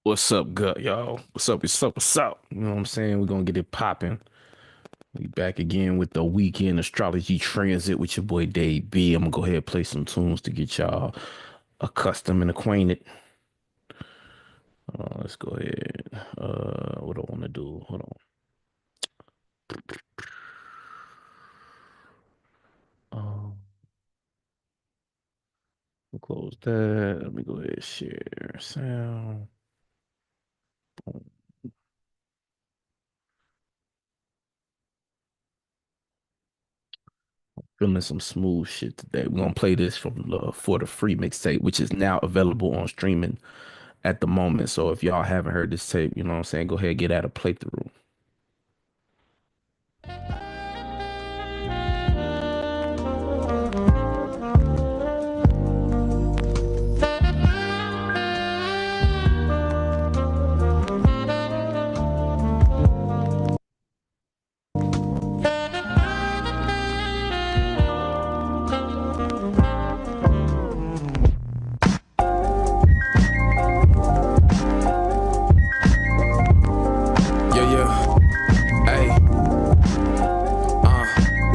What's up, gut, y'all? What's up? What's up? What's up? You know what I'm saying? We're gonna get it popping. We back again with the weekend astrology transit with your boy Dave B. I'm gonna go ahead and play some tunes to get y'all accustomed and acquainted. Let's go ahead. What do I want to do? Hold on. We'll close that. Let me go ahead and share sound. Feeling some smooth shit today. We're gonna play this from the For the Free mixtape, which is now available on streaming at the moment. So if y'all haven't heard this tape, you know what I'm saying, go ahead and get at a playthrough. Yeah, yeah, hey,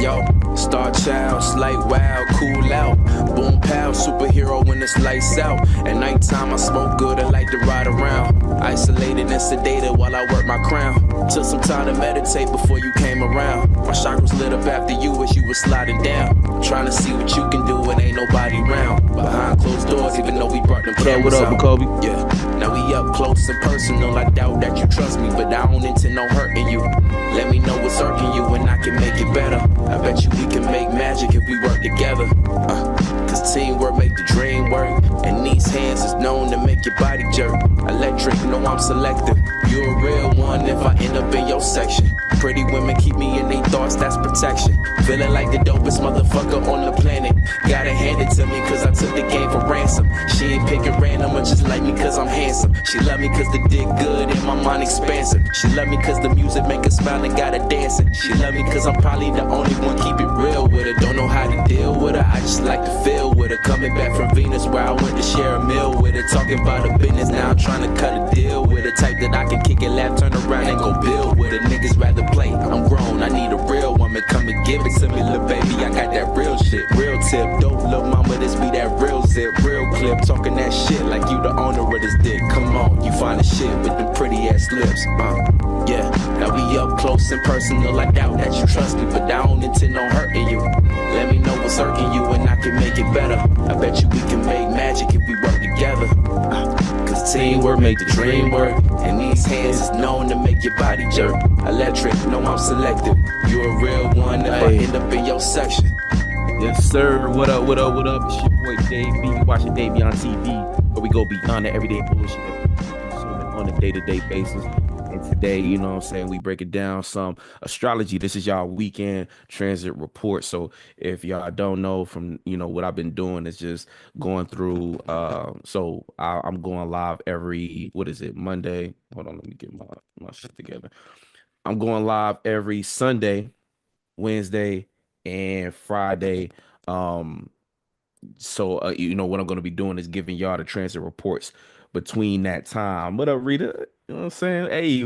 yo, star child, slight wild, cool out, boom pow, superhero when it's lights out. At nighttime I smoke good, I like to ride around, isolated and sedated while I work my crown. Took some time to meditate before you came around. My chakras lit up after you as you were sliding down. Trying to see what you can do when ain't nobody around. Behind closed doors, even though we brought them cameras out. Jacoby? Yeah, now we up close and personal. I doubt that you trust me, but I don't intend no hurting you. Let me know what's irking you and I can make it better. I bet you we can make magic if we work together. Cause teamwork make the dream work. And these hands is known to make your body jerk. Electric, know I'm selective. You a real one if I end up in your section. Pretty women keep me in their thoughts, that's protection. Feeling like the dopest motherfucker on the planet. Gotta hand it to me cause I took the game for ransom. She ain't picking random or just like me cause I'm handsome. She love me cause the dick good and my mind expansive. She love me cause the music make her smile and got her dancing. She love me cause I'm probably the only one keep it real with her. Don't know how to deal with her, I just like to feel with her. Coming back from Venus where I went to share a meal with her. Talking about her business, now I'm trying to cut a deal with her. Type that I can kick it, laugh, turn around and go build with her. Niggas rather play, I'm grown, I need a real woman. Come and give it to me, little baby, I got that real shit. Real tip, dope, little mama, this be that real zip. Real clip, talking that shit like you the owner of this dick. Come on, you find the shit with them pretty ass lips. Yeah, now we up close and personal. I doubt that you trust me, but I don't intend on hurting you. Let me know what's irking you and I can make it better. I bet you we can make magic if we work together. Cause teamwork make the dream work. And these hands is known to make your body jerk. Electric, know I'm selective. You a real one if I end up in your section. Yes, sir. What up, what up, what up? It's your boy Dave B. You watching Dave B on TV, where we go beyond the everyday bullshit that we consume on a day-to-day basis. And today, you know what I'm saying, we break it down some astrology. This is y'all weekend transit report. So if y'all don't know from, what I've been doing is just going through, I'm going live every, what is it, Monday? Hold on, let me get my shit together. I'm going live every Sunday, Wednesday, and Friday. Um, what I'm going to be doing is giving y'all the transit reports between that time. What up, Rita? You know what I'm saying? Hey,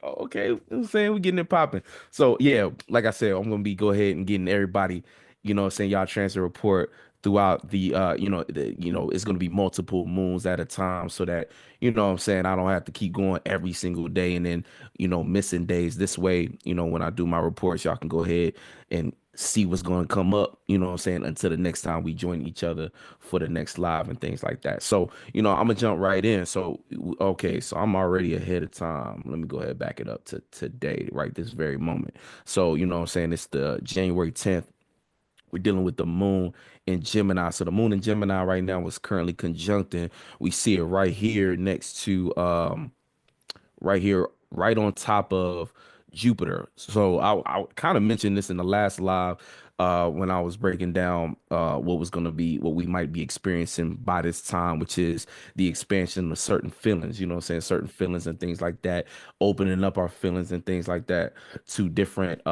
okay. You know what I'm saying? We getting it popping. So yeah, like I said, I'm going to be go ahead and getting everybody, what I'm saying, y'all transit report throughout it's going to be multiple moons at a time so that, what I'm saying, I don't have to keep going every single day and then, missing days. This way, when I do my reports, y'all can go ahead and see what's going to come up, you know what I'm saying, until the next time we join each other for the next live and things like that. So, I'm gonna jump right in. So, okay, so I'm already ahead of time. Let me go ahead and back it up to today, right this very moment. So, you know what I'm saying, it's the January 10th. We're dealing with the moon in Gemini. So the moon in Gemini right now is currently conjuncting. We see it right here next to right here, right on top of Jupiter. So I kind of mentioned this in the last live when I was breaking down what we might be experiencing by this time, which is the expansion of certain feelings, you know what I'm saying, certain feelings and things like that, opening up our feelings and things like that to different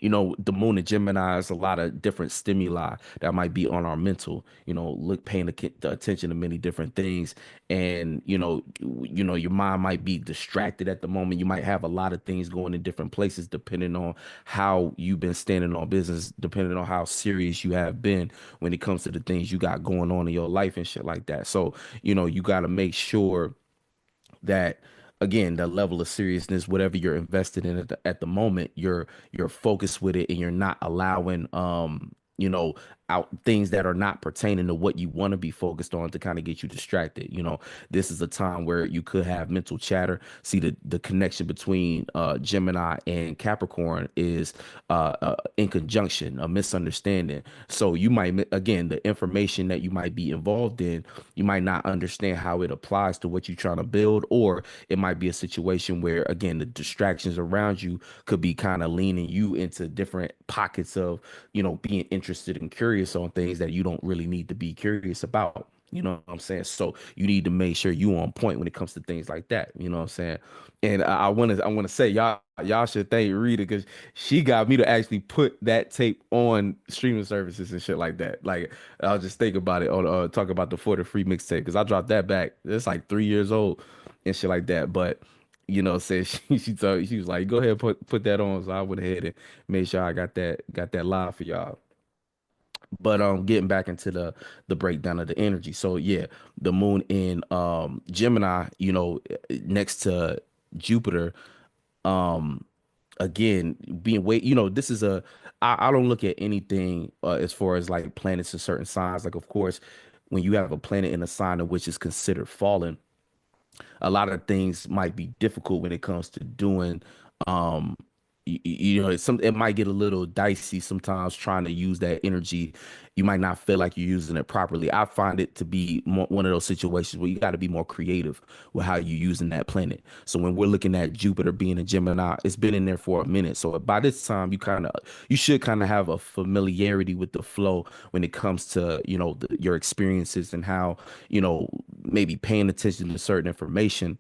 the moon and Gemini is a lot of different stimuli that might be on our mental, look, paying the attention to many different things. And, your mind might be distracted at the moment. You might have a lot of things going in different places, depending on how you've been standing on business, depending on how serious you have been when it comes to the things you got going on in your life and shit like that. So, you got to make sure that, again, the level of seriousness, whatever you're invested in at the moment, you're focused with it, and you're not allowing out things that are not pertaining to what you want to be focused on to kind of get you distracted. This is a time where you could have mental chatter. See, the connection between Gemini and Capricorn is in conjunction, a misunderstanding. So you might, again, the information that you might be involved in, you might not understand how it applies to what you're trying to build, or it might be a situation where, again, the distractions around you could be kind of leaning you into different pockets of, being interested and curious on things that you don't really need to be curious about. You know what I'm saying? So you need to make sure you on point when it comes to things like that. You know what I'm saying? And I want to say, y'all should thank Rita, because she got me to actually put that tape on streaming services and shit like that. Like, I'll just think about it on talk about the For the Free mixtape, because I dropped that back. It's like 3 years old and shit like that. But said she was like, go ahead and put that on. So I went ahead and made sure I got that live for y'all. But getting back into the breakdown of the energy. So yeah, the moon in Gemini, next to Jupiter, um again, being weight, this is I don't look at anything as far as like planets in certain signs. Like, of course, when you have a planet in a sign of which is considered fallen, a lot of things might be difficult when it comes to doing um it might get a little dicey sometimes trying to use that energy. You might not feel like you're using it properly. I find it to be one of those situations where you got to be more creative with how you're using that planet. So when we're looking at Jupiter being a Gemini, it's been in there for a minute. So by this time, you should kind of have a familiarity with the flow when it comes to, your experiences, and how, maybe paying attention to certain information,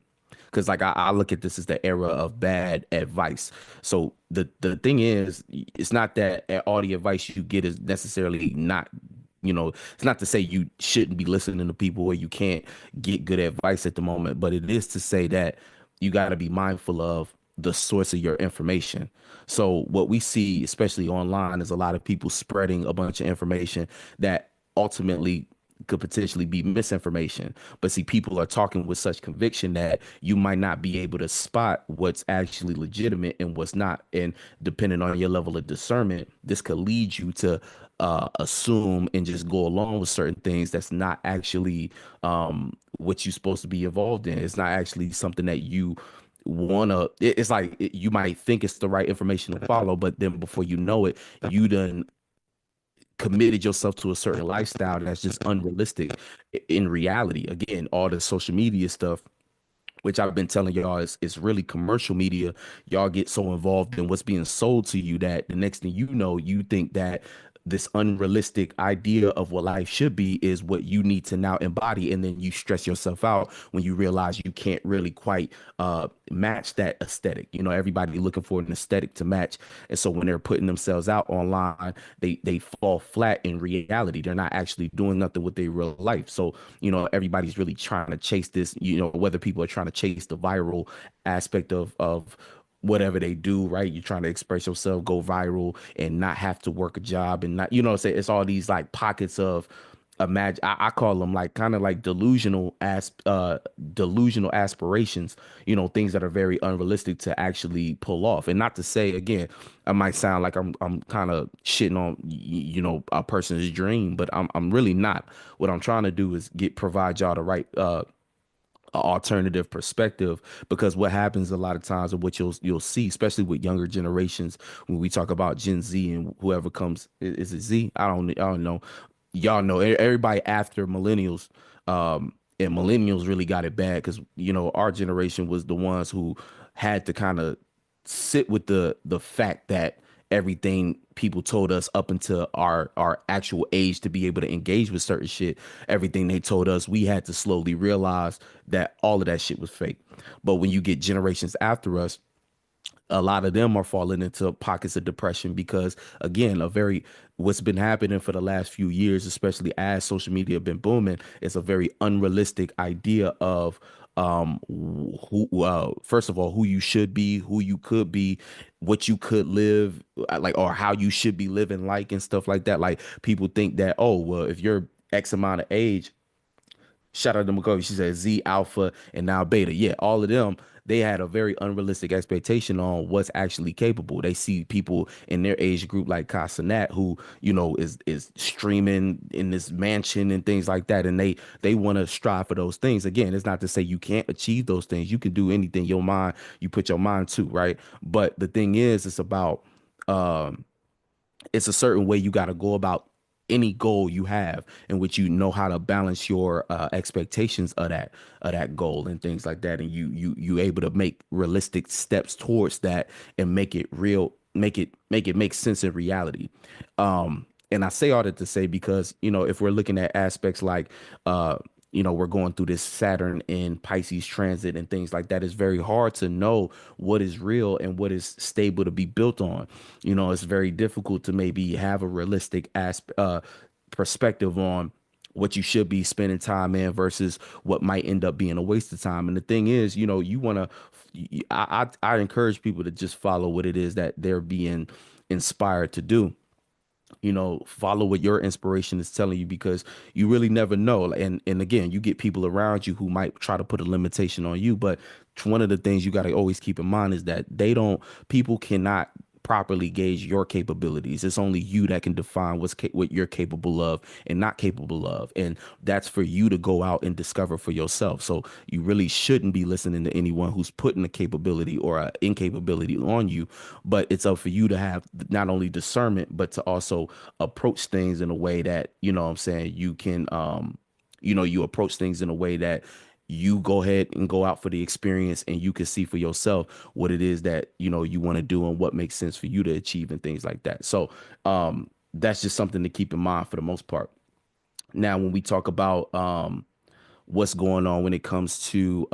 because like I look at this as the era of bad advice. So the thing is, it's not that all the advice you get is necessarily not, it's not to say you shouldn't be listening to people or you can't get good advice at the moment, but it is to say that you got to be mindful of the source of your information. So what we see, especially online, is a lot of people spreading a bunch of information that ultimately could potentially be misinformation. But see, people are talking with such conviction that you might not be able to spot what's actually legitimate and what's not. And depending on your level of discernment, this could lead you to assume and just go along with certain things that's not actually what you're supposed to be involved in. It's not actually something that you it's like you might think it's the right information to follow, but then before you know it, you done committed yourself to a certain lifestyle that's just unrealistic in reality. Again, all the social media stuff, which I've been telling y'all, is really commercial media. Y'all get so involved in what's being sold to you that the next thing you know, you think that this unrealistic idea of what life should be is what you need to now embody, and then you stress yourself out when you realize you can't really quite match that aesthetic. Everybody looking for an aesthetic to match, and so when they're putting themselves out online, they fall flat in reality. They're not actually doing nothing with their real life. So everybody's really trying to chase this, whether people are trying to chase the viral aspect of whatever they do, right? You're trying to express yourself, go viral, and not have to work a job, and not, say it's all these like pockets of imagine. I call them like kind of like delusional aspirations. Things that are very unrealistic to actually pull off. And not to say, again, I might sound like I'm kind of shitting on a person's dream, but I'm really not. What I'm trying to do is provide y'all the right alternative perspective, because what happens a lot of times, and what you'll see, especially with younger generations, when we talk about Gen Z and whoever comes, is it Z? I don't know. Y'all know everybody after millennials, and millennials really got it bad, because our generation was the ones who had to kind of sit with the fact that everything people told us up until our actual age to be able to engage with certain shit, everything they told us, we had to slowly realize that all of that shit was fake. But when you get generations after us, a lot of them are falling into pockets of depression because again a very what's been happening for the last few years, especially as social media been booming, is a very unrealistic idea of who first of all who you should be, who you could be, what you could live like, or how you should be living like and stuff like that. Like people think that, oh well, if you're X amount of age, shout out to McCovey. She said Z Alpha and now Beta. Yeah, all of them, they had a very unrealistic expectation on what's actually capable. They see people in their age group like Casanat, who, is streaming in this mansion and things like that. And they want to strive for those things. Again, it's not to say you can't achieve those things. You can do anything your mind, you put your mind to, right? But the thing is, it's about um it's a certain way you got to go about any goal you have in which you know how to balance your expectations of that goal and things like that, and you able to make realistic steps towards that and make it real, make it make sense in reality. And I say all that to say because if we're looking at aspects like we're going through this Saturn in Pisces transit and things like that, it's very hard to know what is real and what is stable to be built on. It's very difficult to maybe have a realistic perspective on what you should be spending time in versus what might end up being a waste of time. And the thing is, you want to, I encourage people to just follow what it is that they're being inspired to do. Follow what your inspiration is telling you because you really never know. And again, you get people around you who might try to put a limitation on you, but one of the things you got to always keep in mind is that people cannot properly gauge your capabilities. It's only you that can define what you're capable of and not capable of, and that's for you to go out and discover for yourself. So you really shouldn't be listening to anyone who's putting a capability or a incapability on you, but it's up for you to have not only discernment but to also approach things in a way that, what I'm saying, you can you approach things in a way that you go ahead and go out for the experience and you can see for yourself what it is that you want to do and what makes sense for you to achieve and things like that. So that's just something to keep in mind for the most part. Now when we talk about what's going on when it comes to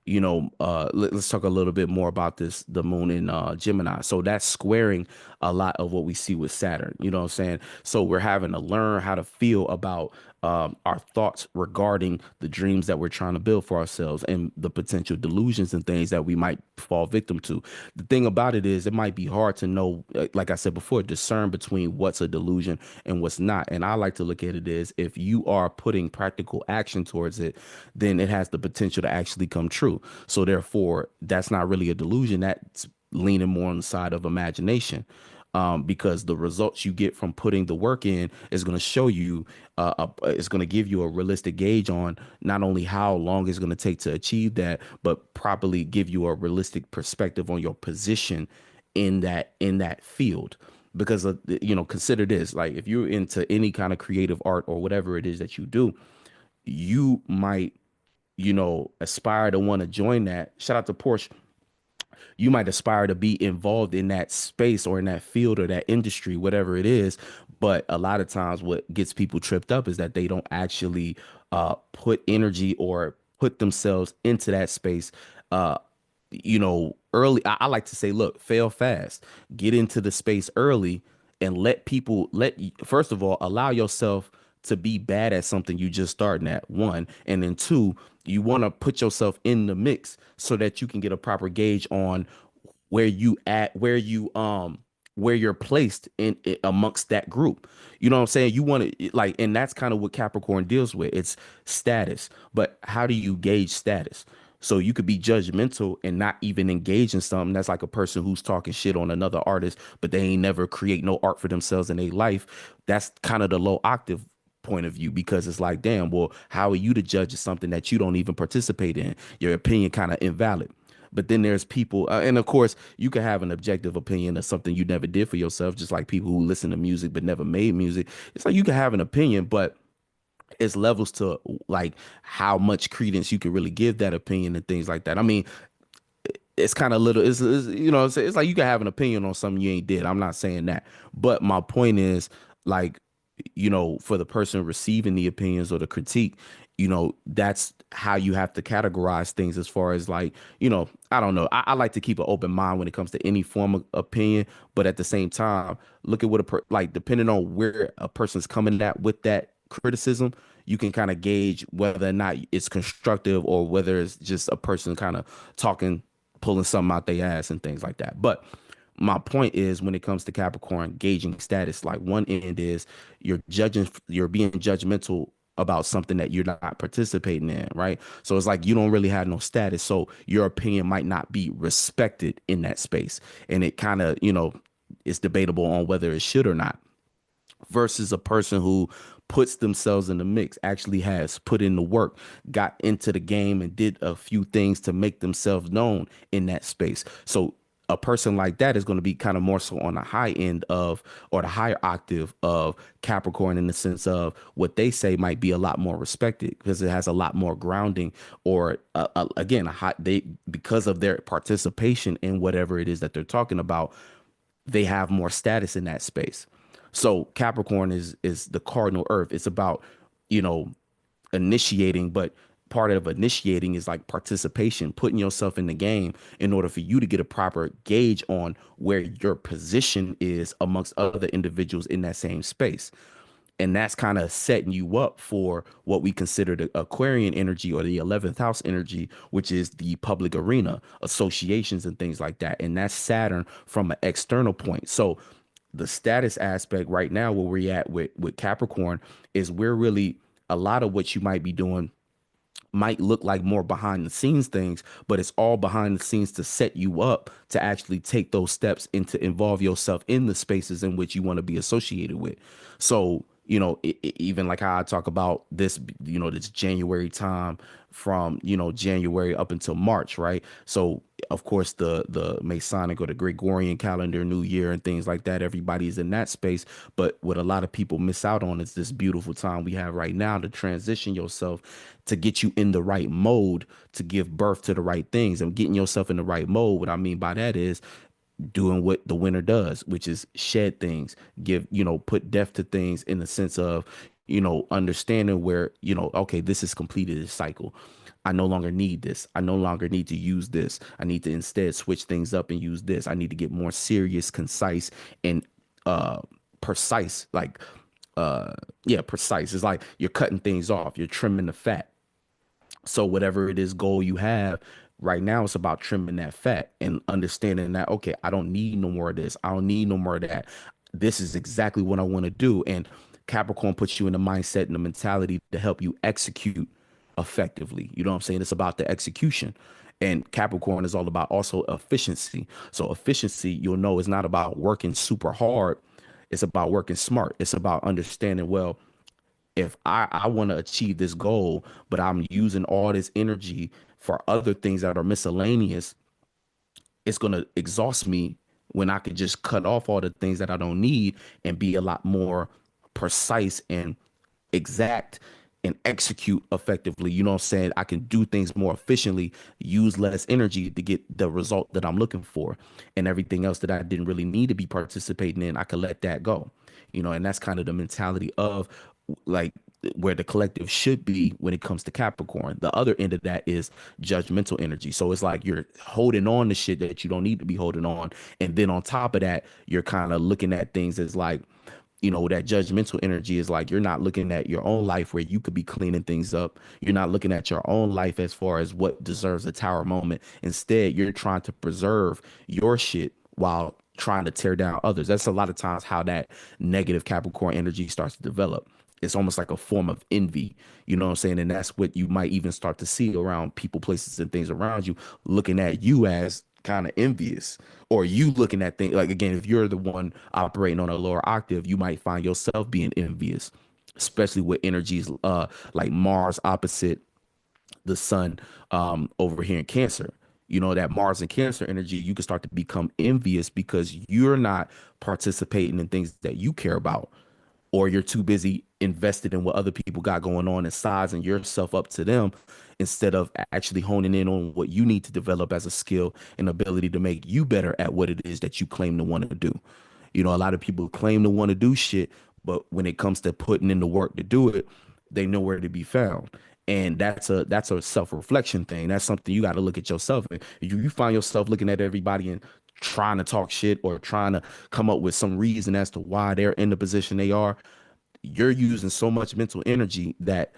let's talk a little bit more about the moon in Gemini. So that's squaring a lot of what we see with Saturn. You know what I'm saying? So we're having to learn how to feel about our thoughts regarding the dreams that we're trying to build for ourselves and the potential delusions and things that we might fall victim to. The thing about it is, it might be hard to know, like I said before, discern between what's a delusion and what's not. And I like to look at it as, if you are putting practical action towards it, then it has the potential to actually come true. So therefore, that's not really a delusion. That's leaning more on the side of imagination. Because the results you get from putting the work in is going to show you, it's going to give you a realistic gauge on not only how long it's going to take to achieve that, but properly give you a realistic perspective on your position in that field. Because consider this: like, if you're into any kind of creative art or whatever it is that you do, you might aspire to want to join that. Shout out to Porsche. You might aspire to be involved in that space or in that field or that industry, whatever it is. But a lot of times what gets people tripped up is that they don't actually put energy or put themselves into that space early. I like to say, look, fail fast, get into the space early, and first of all, allow yourself to be bad at something you just starting at, one, and then two, you want to put yourself in the mix so that you can get a proper gauge on where you're placed amongst that group. You know what I'm saying? You want to, like, and that's kind of what Capricorn deals with. It's status. But how do you gauge status? So you could be judgmental and not even engage in something. That's like a person who's talking shit on another artist, but they ain't never create no art for themselves in their life. That's kind of the low octave point of view, because it's like, damn, well, how are you to judge of something that you don't even participate in? Your opinion kind of invalid. But then there's people, and of course, you can have an objective opinion of something you never did for yourself, just like people who listen to music but never made music. It's like you can have an opinion, but it's levels to, like, how much credence you can really give that opinion and things like that. I mean, it's kind of little, it's like you can have an opinion on something you ain't did. I'm not saying that. But my point is, like, for the person receiving the opinions or the critique, that's how you have to categorize things as far as like, I don't know. I like to keep an open mind when it comes to any form of opinion, but at the same time, look at what like depending on where a person's coming at with that criticism, you can kind of gauge whether or not it's constructive or whether it's just a person kind of talking, pulling something out their ass and things like that. But my point is when it comes to Capricorn gauging status, like one end is you're being judgmental about something that you're not participating in, right? So it's like you don't really have no status. So your opinion might not be respected in that space. And it kind of, it's debatable on whether it should or not versus a person who puts themselves in the mix, actually has put in the work, got into the game and did a few things to make themselves known in that space. So a person like that is going to be kind of more so on the high end of or the higher octave of Capricorn in the sense of what they say might be a lot more respected because it has a lot more grounding or again a high they because of their participation in whatever it is that they're talking about, they have more status in that space. So Capricorn is the cardinal earth. It's about, you know, initiating, but part of initiating is like participation, putting yourself in the game in order for you to get a proper gauge on where your position is amongst other individuals in that same space. And that's kind of setting you up for what we consider the Aquarian energy or the 11th house energy, which is the public arena, associations and things like that. And that's Saturn from an external point. So the status aspect right now, where we're at with Capricorn, is we're really a lot of what you might be doing might look like more behind the scenes things, but it's all behind the scenes to set you up to actually take those steps and to involve yourself in the spaces in which you want to be associated with. So, even like how I talk about this, this January time from, January up until March, right? So, of course, the Masonic or the Gregorian calendar, New Year and things like that, everybody's in that space. But what a lot of people miss out on is this beautiful time we have right now to transition yourself to get you in the right mode to give birth to the right things. And getting yourself in the right mode, what I mean by that is doing what the winter does, which is shed things, put death to things in the sense of, understanding where, okay, this is completed this cycle. I no longer need this. I no longer need to use this. I need to instead switch things up and use this. I need to get more serious, concise, and precise. Like, precise. It's like you're cutting things off. You're trimming the fat. So whatever it is goal you have right now, it's about trimming that fat and understanding that, okay, I don't need no more of this. I don't need no more of that. This is exactly what I want to do. And Capricorn puts you in the mindset and the mentality to help you execute effectively. You know what I'm saying? It's about the execution. And Capricorn is all about also efficiency. So efficiency, you'll know, is not about working super hard. It's about working smart. It's about understanding, well, if I want to achieve this goal, but I'm using all this energy for other things that are miscellaneous, it's going to exhaust me when I could just cut off all the things that I don't need and be a lot more precise and exact and execute effectively. You know what I'm saying? I can do things more efficiently, use less energy to get the result that I'm looking for. And everything else that I didn't really need to be participating in, I could let that go. And that's kind of the mentality of like where the collective should be when it comes to Capricorn. The other end of that is judgmental energy. So it's like you're holding on to shit that you don't need to be holding on. And then on top of that, you're kind of looking at things as like, that judgmental energy is like you're not looking at your own life where you could be cleaning things up. You're not looking at your own life as far as what deserves a tower moment. Instead, you're trying to preserve your shit while trying to tear down others. That's a lot of times how that negative Capricorn energy starts to develop. It's almost like a form of envy, you know what I'm saying? And that's what you might even start to see around people, places, and things around you, looking at you as kind of envious, or you looking at things like, again, if you're the one operating on a lower octave, you might find yourself being envious, especially with energies like Mars opposite the sun over here in Cancer. That Mars and Cancer energy, you can start to become envious because you're not participating in things that you care about, or you're too busy invested in what other people got going on and sizing yourself up to them instead of actually honing in on what you need to develop as a skill and ability to make you better at what it is that you claim to want to do. A lot of people claim to want to do shit, but when it comes to putting in the work to do it, they know where to be found. And that's a self-reflection thing. That's something you got to look at yourself. And you find yourself looking at everybody and trying to talk shit or trying to come up with some reason as to why they're in the position they are. You're using so much mental energy that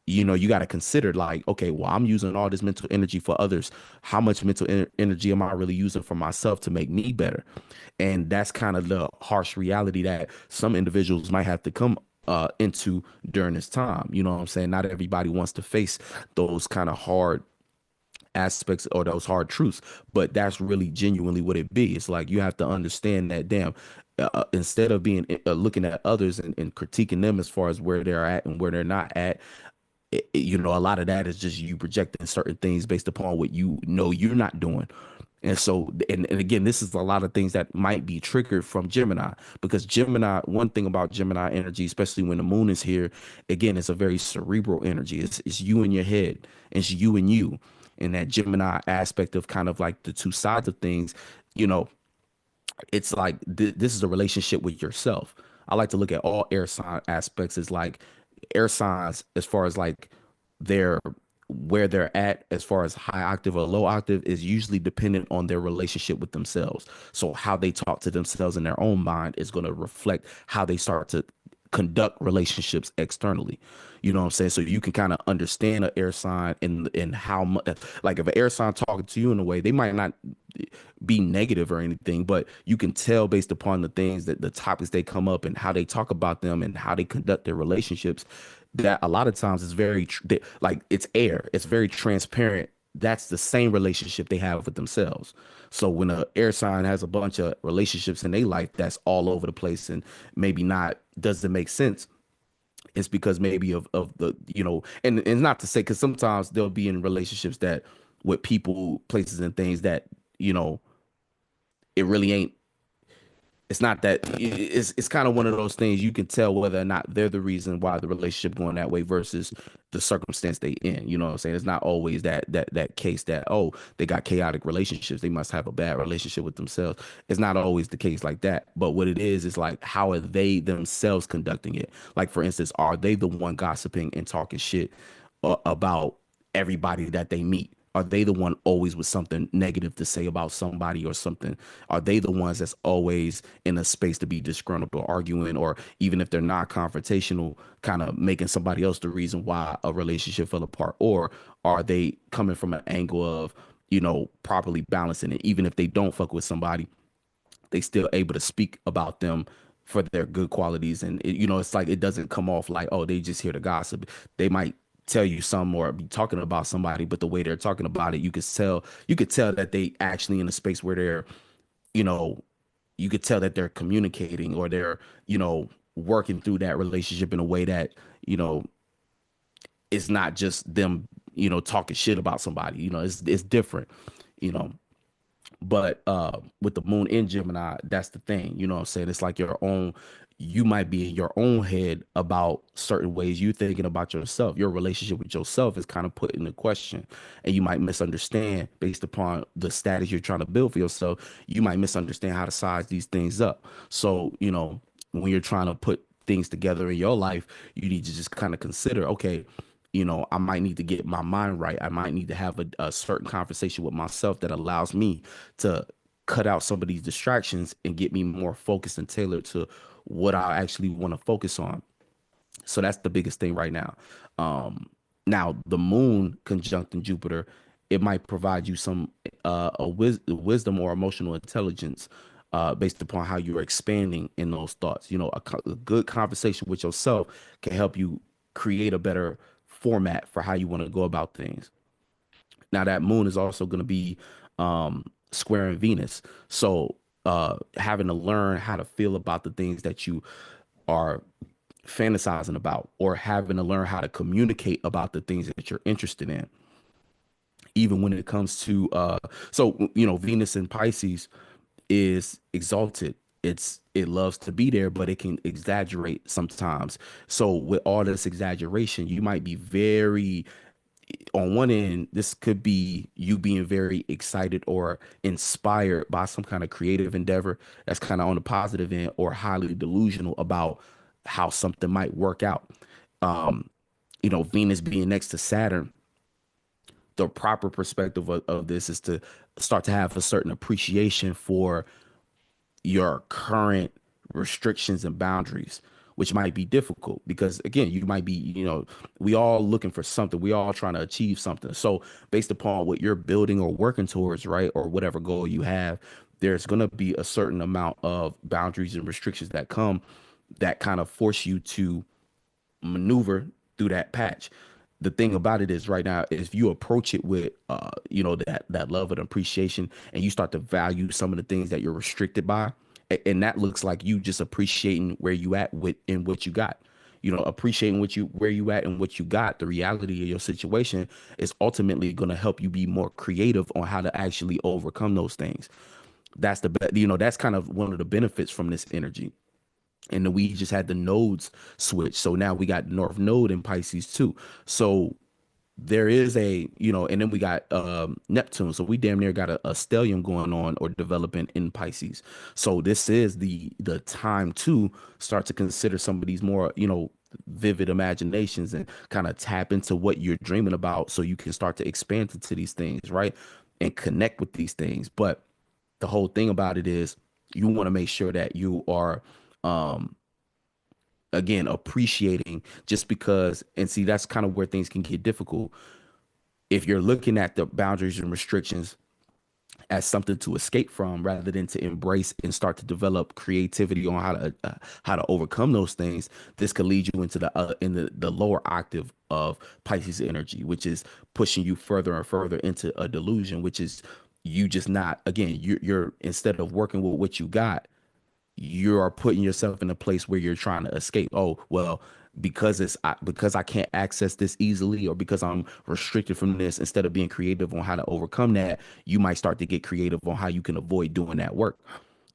you got to consider, like, okay, well, I'm using all this mental energy for others. How much mental energy am I really using for myself to make me better? And that's kind of the harsh reality that some individuals might have to come into during this time. You know what I'm saying? Not everybody wants to face those kind of hard aspects or those hard truths, but that's really genuinely what it be. It's like you have to understand that, damn, instead of being looking at others and critiquing them as far as where they're at and where they're not at, a lot of that is just you projecting certain things based upon what you know you're not doing. And so, and again, this is a lot of things that might be triggered from Gemini, because Gemini, one thing about Gemini energy, especially when the moon is here, again, it's a very cerebral energy. It's you in your head, it's you and you. And that Gemini aspect of kind of like the two sides of things, you know, it's like this is a relationship with yourself. I like to look at all air sign aspects as like air signs as far as like their where they're at as far as high octave or low octave is usually dependent on their relationship with themselves. So how they talk to themselves in their own mind is going to reflect how they start to conduct relationships externally. You know what I'm saying? So you can kind of understand an air sign and how much, like if an air sign talking to you in a way, they might not be negative or anything, but you can tell based upon the things that the topics they come up and how they talk about them and how they conduct their relationships, that a lot of times is very like it's air. It's very transparent. That's the same relationship they have with themselves. So when a air sign has a bunch of relationships in their life that's all over the place and maybe not doesn't make sense, it's because maybe of the, and not to say, because sometimes they'll be in relationships that with people, places and things that, it really ain't, it's not that it's kind of one of those things you can tell whether or not they're the reason why the relationship going that way versus the circumstance they in. You know what I'm saying? It's not always that case that, oh, they got chaotic relationships, they must have a bad relationship with themselves. It's not always the case like that. But what it is like, how are they themselves conducting it? Like, for instance, are they the one gossiping and talking shit about everybody that they meet? Are they the one always with something negative to say about somebody or something? Are they the ones that's always in a space to be disgruntled or arguing, or even if they're not confrontational, kind of making somebody else the reason why a relationship fell apart? Or are they coming from an angle of, properly balancing it? Even if they don't fuck with somebody, they still able to speak about them for their good qualities. And it's like, it doesn't come off like, oh, they just here to gossip. They might tell you some or be talking about somebody, but the way they're talking about it, you could tell that they actually in a space where they're, you know, you could tell that they're communicating or they're, working through that relationship in a way that, you know, it's not just them, talking shit about somebody. It's different, you know. But with the moon in Gemini, that's the thing. You know what I'm saying? It's like you might be in your own head about certain ways you thinking about yourself. Your relationship with yourself is kind of put into question. And you might misunderstand based upon the status you're trying to build for yourself. You might misunderstand how to size these things up. So, when you're trying to put things together in your life, you need to just kind of consider, okay, I might need to get my mind right. I might need to have a certain conversation with myself that allows me to cut out some of these distractions and get me more focused and tailored to what I actually want to focus on. So that's the biggest thing right now. Now the moon conjunct in Jupiter, it might provide you some wisdom or emotional intelligence based upon how you're expanding in those thoughts. A good conversation with yourself can help you create a better format for how you want to go about things. Now that moon is also going to be squaring Venus. So having to learn how to feel about the things that you are fantasizing about, or having to learn how to communicate about the things that you're interested in. Even when it comes to Venus in Pisces is exalted. It loves to be there, but it can exaggerate sometimes. So with all this exaggeration, you might be very, on one end, this could be you being very excited or inspired by some kind of creative endeavor that's kind of on the positive end, or highly delusional about how something might work out. Um, Venus being next to Saturn, the proper perspective of this is to start to have a certain appreciation for your current restrictions and boundaries, which might be difficult because again, you might be, we all looking for something, we all trying to achieve something. So based upon what you're building or working towards, right, or whatever goal you have, there's going to be a certain amount of boundaries and restrictions that come that kind of force you to maneuver through that patch. The thing about it is right now, if you approach it with that love and appreciation, and you start to value some of the things that you're restricted by, and that looks like you just appreciating where you at with in what you got, appreciating what you where you at and what you got, the reality of your situation is ultimately going to help you be more creative on how to actually overcome those things. That's kind of one of the benefits from this energy. And then we just had the nodes switch. So now we got North Node in Pisces too. So there is and then we got Neptune. So we damn near got a stellium going on or developing in Pisces. So this is the time to start to consider some of these more, vivid imaginations and kind of tap into what you're dreaming about so you can start to expand into these things, right? And connect with these things. But the whole thing about it is you want to make sure that you are um again appreciating just because, and see, that's kind of where things can get difficult if you're looking at the boundaries and restrictions as something to escape from rather than to embrace and start to develop creativity on how to overcome those things. This could lead you into the lower octave of Pisces energy, which is pushing you further and further into a delusion, which is you just not, again, you're instead of working with what you got, you are putting yourself in a place where you're trying to escape. Oh, well, because I can't access this easily, or because I'm restricted from this, instead of being creative on how to overcome that, you might start to get creative on how you can avoid doing that work.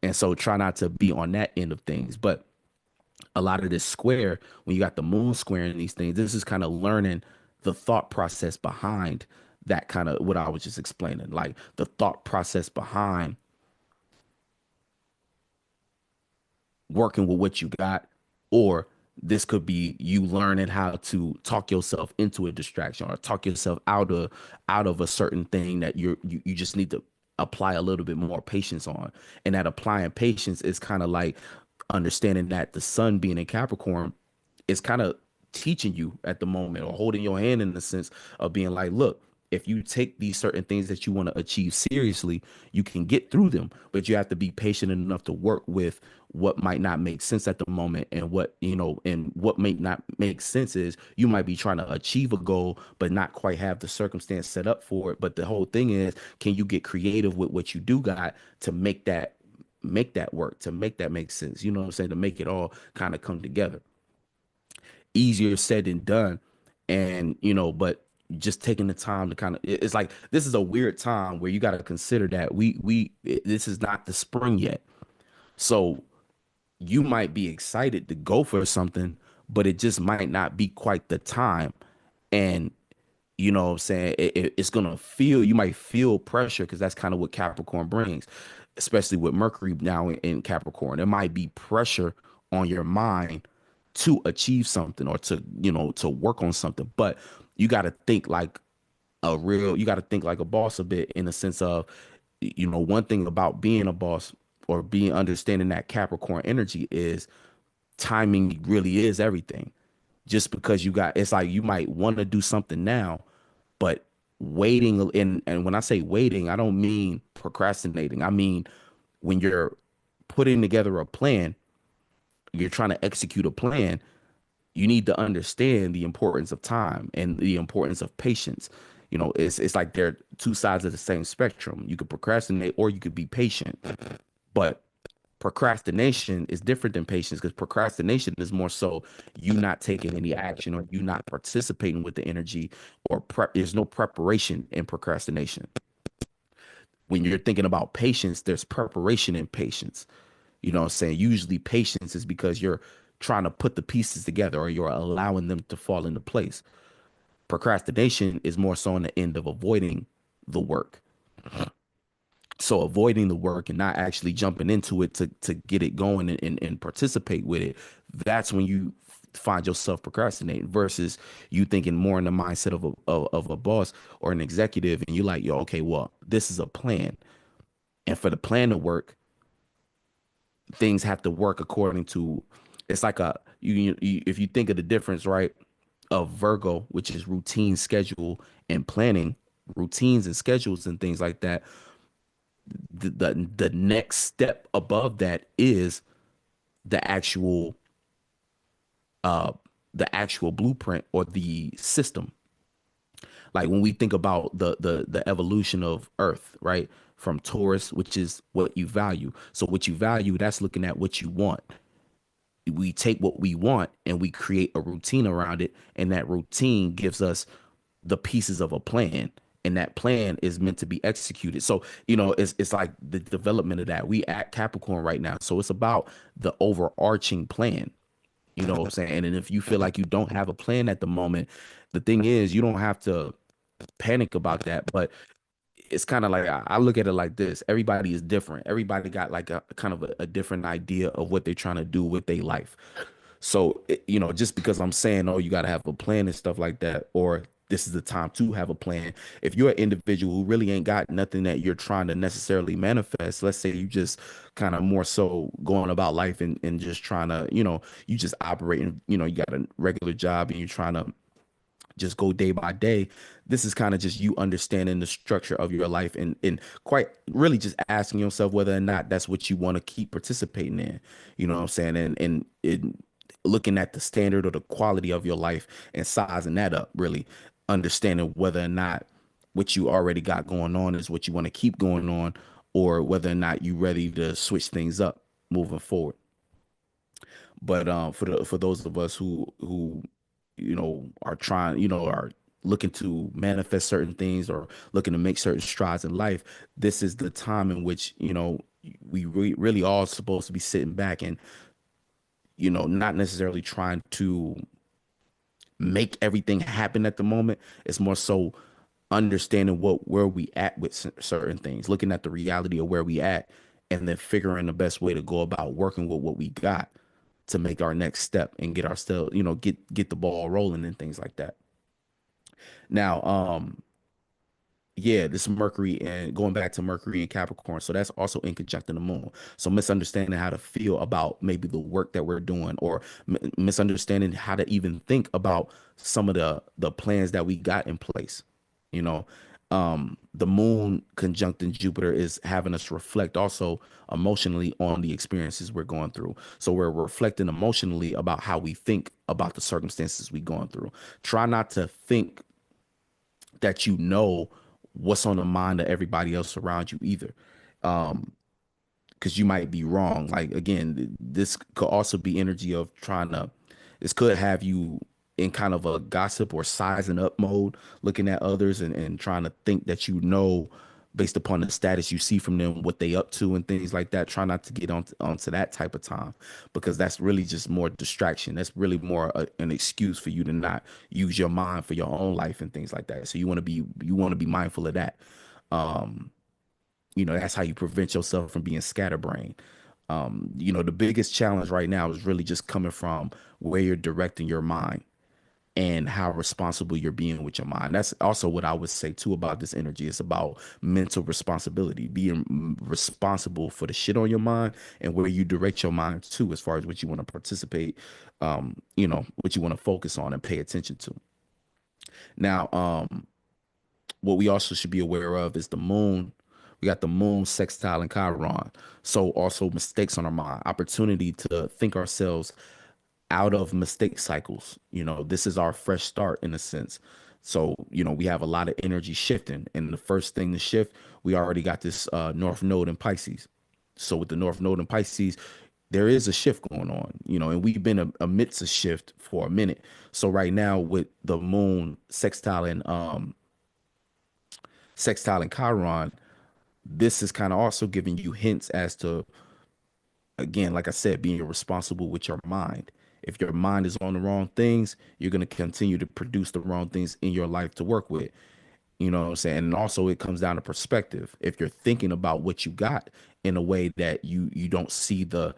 And so try not to be on that end of things. But a lot of this square, when you got the moon squaring these things, this is kind of learning the thought process behind that, kind of what I was just explaining, like the thought process behind working with what you got, or this could be you learning how to talk yourself into a distraction or talk yourself out of a certain thing that you just need to apply a little bit more patience on. And that applying patience is kind of like understanding that the sun being in Capricorn is kind of teaching you at the moment, or holding your hand in the sense of being like, look, if you take these certain things that you want to achieve seriously, you can get through them, but you have to be patient enough to work with what might not make sense at the moment. And what may not make sense is you might be trying to achieve a goal, but not quite have the circumstance set up for it. But the whole thing is, can you get creative with what you do got to make that work, to make that make sense? You know what I'm saying? To make it all kind of come together. Easier said than done. And but just taking the time to kind of, it's like this is a weird time where you got to consider that this is not the spring yet. So you might be excited to go for something, but it just might not be quite the time. And what I'm saying, it's gonna feel, you might feel pressure, because that's kind of what Capricorn brings, especially with Mercury now in Capricorn. There might be pressure on your mind to achieve something, or to work on something. But you got to think like you got to think like a boss a bit, in the sense of, one thing about being a boss, or being understanding that Capricorn energy, is timing really is everything. Just because it's like you might want to do something now, but waiting, and when I say waiting, I don't mean procrastinating. I mean, when you're putting together a plan, you're trying to execute a plan, you need to understand the importance of time and the importance of patience. It's like they're two sides of the same spectrum. You could procrastinate or you could be patient. But procrastination is different than patience, because procrastination is more so you not taking any action, or you not participating with the energy, or there's no preparation in procrastination. When you're thinking about patience, there's preparation in patience. You know what I'm saying? Usually patience is because you're trying to put the pieces together, or you're allowing them to fall into place. Procrastination is more so on the end of avoiding the work. So avoiding the work and not actually jumping into it to get it going and participate with it, that's when you find yourself procrastinating versus you thinking more in the mindset of a boss or an executive, and you're like, yo, okay, well, this is a plan. And for the plan to work, things have to work according to, it's like if you think of the difference, right, of Virgo, which is routine, schedule, and planning, routines and schedules and things like that, the next step above that is the actual uh the actual blueprint or the system. Like when we think about the evolution of Earth, right? From Taurus, which is what you value. So what you value, that's looking at what you want. We take what we want and we create a routine around it, and that routine gives us the pieces of a plan, and that plan is meant to be executed. So it's like the development of that. We at Capricorn right now, so it's about the overarching plan. You know what I'm saying? And if you feel like you don't have a plan at the moment, the thing is, you don't have to panic about that. But it's kind of like, I look at it like this: everybody is different. Everybody got like a kind of a different idea of what they're trying to do with their life. So, just because I'm saying, oh, you got to have a plan and stuff like that, or this is the time to have a plan. If you're an individual who really ain't got nothing that you're trying to necessarily manifest, let's say you just kind of more so going about life and just trying to, you just operating, you got a regular job and you're trying to just go day by day. This is kind of just you understanding the structure of your life and quite really just asking yourself whether or not that's what you want to keep participating in. You know what I'm saying? And looking at the standard or the quality of your life and sizing that up, really understanding whether or not what you already got going on is what you want to keep going on, or whether or not you ready to switch things up moving forward. But for those of us who are trying, are looking to manifest certain things or looking to make certain strides in life, this is the time in which we really all supposed to be sitting back and not necessarily trying to make everything happen at the moment. It's more so understanding where we at with certain things, looking at the reality of where we at, and then figuring the best way to go about working with what we got to make our next step and get our still, get the ball rolling and things like that. Now, yeah, this Mercury and going back to Mercury and Capricorn. So that's also in conjunct in the moon. So misunderstanding how to feel about maybe the work that we're doing, or misunderstanding how to even think about some of the plans that we got in place. You know, the moon conjunct in Jupiter is having us reflect also emotionally on the experiences we're going through. So we're reflecting emotionally about how we think about the circumstances we're going through. Try not to think that what's on the mind of everybody else around you either. Because you might be wrong. Like again, this could also be energy of this could have you in kind of a gossip or sizing up mode, looking at others and trying to think that based upon the status you see from them, what they up to and things like that. Try not to get onto that type of time, because that's really just more distraction. That's really more an excuse for you to not use your mind for your own life and things like that. So you want to be mindful of that. That's how you prevent yourself from being scatterbrained. The biggest challenge right now is really just coming from where you're directing your mind and how responsible you're being with your mind. That's also what I would say too about this energy. It's about mental responsibility, being responsible for the shit on your mind and where you direct your mind to, as far as what you want to participate, what you want to focus on and pay attention to. Now, what we also should be aware of is the moon. We got the moon sextile and Chiron. So also mistakes on our mind, opportunity to think ourselves out of mistake cycles. This is our fresh start in a sense. So, we have a lot of energy shifting. And the first thing to shift, we already got this North Node in Pisces. So with the North Node in Pisces, there is a shift going on, and we've been amidst a shift for a minute. So right now with the moon sextile and Chiron, this is kind of also giving you hints as to, again, like I said, being responsible with your mind. If your mind is on the wrong things, you're going to continue to produce the wrong things in your life to work with. You know what I'm saying? And also it comes down to perspective. If you're thinking about what you got in a way that you don't see the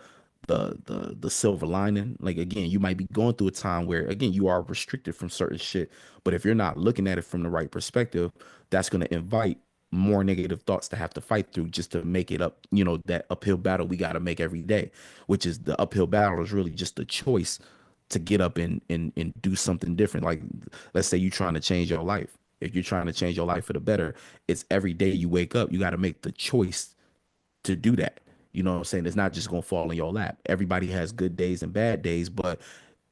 silver lining, like again, you might be going through a time where again you are restricted from certain shit. But if you're not looking at it from the right perspective, that's gonna invite more negative thoughts to have to fight through just to make it up, that uphill battle we gotta make every day, which is the uphill battle is really just a choice to get up and do something different. Like let's say you're trying to change your life. If you're trying to change your life for the better, it's every day you wake up, you got to make the choice to do that. You know what I'm saying? It's not just gonna fall in your lap. Everybody has good days and bad days, but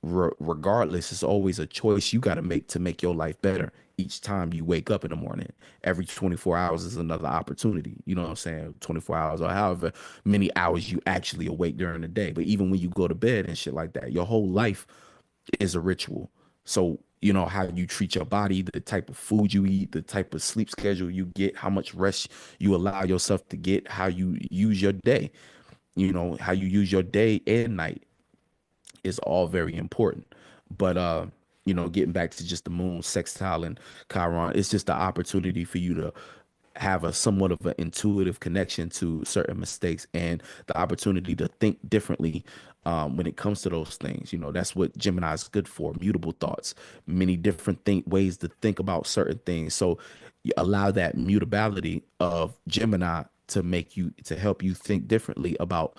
regardless, it's always a choice you got to make your life better each time you wake up in the morning. Every 24 hours is another opportunity. You know what I'm saying? 24 hours or however many hours you actually awake during the day. But even when you go to bed and shit like that, your whole life is a ritual. So, how you treat your body, the type of food you eat, the type of sleep schedule you get, how much rest you allow yourself to get, how you use your day, how you use your day and night is all very important. But getting back to just the moon sextile and Chiron, it's just the opportunity for you to have a somewhat of an intuitive connection to certain mistakes and the opportunity to think differently when it comes to those things. That's what Gemini is good for: mutable thoughts, many different ways to think about certain things. So you allow that mutability of Gemini to help you think differently about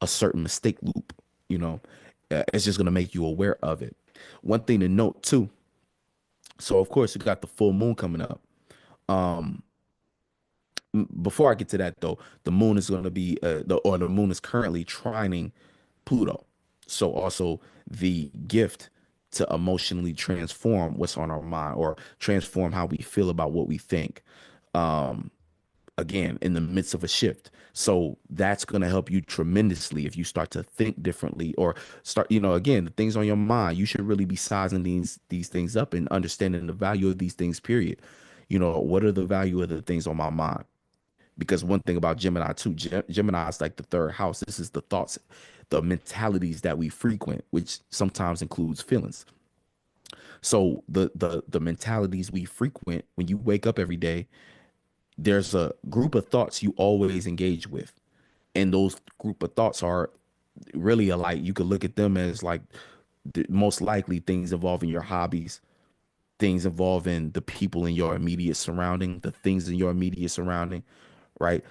a certain mistake loop. You know, it's just going to make you aware of it. One thing to note too. So of course you got the full moon coming up. Before I get to that though, the moon is going to be the moon is currently trining Pluto. So also the gift to emotionally transform what's on our mind or transform how we feel about what we think. Again, in the midst of a shift. So that's going to help you tremendously if you start to think differently or start, again, the things on your mind. You should really be sizing these things up and understanding the value of these things, period. What are the value of the things on my mind? Because one thing about Gemini too, Gemini is like the third house. This is the thoughts, the mentalities that we frequent, which sometimes includes feelings. So the mentalities we frequent when you wake up every day, there's a group of thoughts you always engage with. And those group of thoughts are really alike. You could look at them as like most likely things involving your hobbies, things involving the people in your immediate surrounding, the things in your immediate surrounding, right?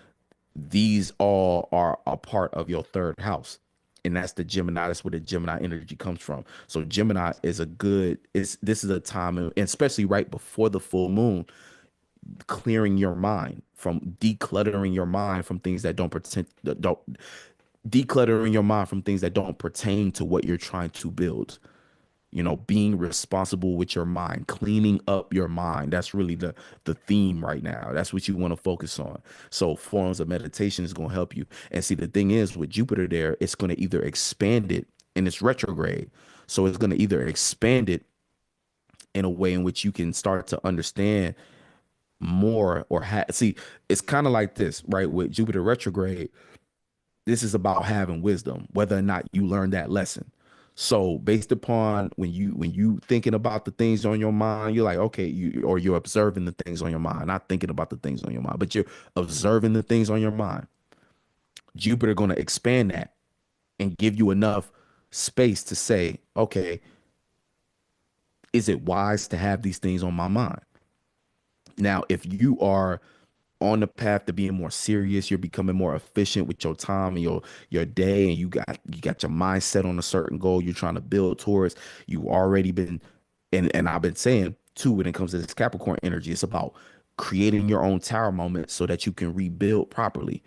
These all are a part of your third house. And that's the Gemini. That's where the Gemini energy comes from. So Gemini is this is a time, and especially right before the full moon, clearing your mind from decluttering your mind from things that don't decluttering your mind from things that don't pertain to what you're trying to build. Being responsible with your mind, cleaning up your mind. That's really the theme right now. That's what you want to focus on. So forms of meditation is going to help you. And see, the thing is with Jupiter there, it's going to either expand it, and it's retrograde. So it's going to either expand it in a way in which you can start to understand more or see, it's kind of like this, right? With Jupiter retrograde, this is about having wisdom, whether or not you learn that lesson. So based upon when you thinking about the things on your mind, you're like, okay, you're observing the things on your mind, not thinking about the things on your mind, but you're observing the things on your mind. Jupiter going to expand that and give you enough space to say, okay, is it wise to have these things on my mind? Now, if you are on the path to being more serious, you're becoming more efficient with your time and your day, and you got your mindset on a certain goal you're trying to build towards. You already been, and I've been saying too, when it comes to this Capricorn energy, it's about creating your own tower moment so that you can rebuild properly.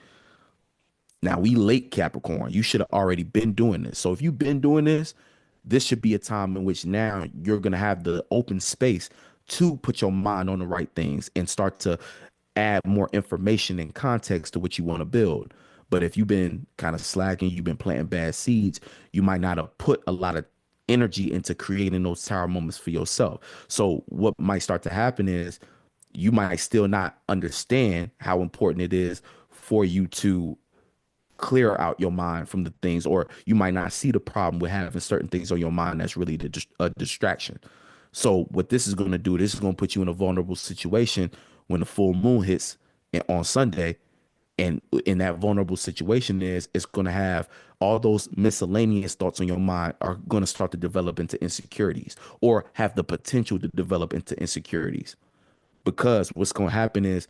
Now we late Capricorn. You should have already been doing this. So if you've been doing this, this should be a time in which now you're gonna have the open space to put your mind on the right things and start to add more information and context to what you want to build. But if you've been kind of slacking, you've been planting bad seeds, you might not have put a lot of energy into creating those tower moments for yourself. So what might start to happen is you might still not understand how important it is for you to clear out your mind from the things, or you might not see the problem with having certain things on your mind that's really a distraction. So what this is going to do, this is going to put you in a vulnerable situation when the full moon hits on Sunday. And in that vulnerable situation is it's going to have all those miscellaneous thoughts on your mind are going to start to develop into insecurities or have the potential to develop into insecurities, because what's going to happen is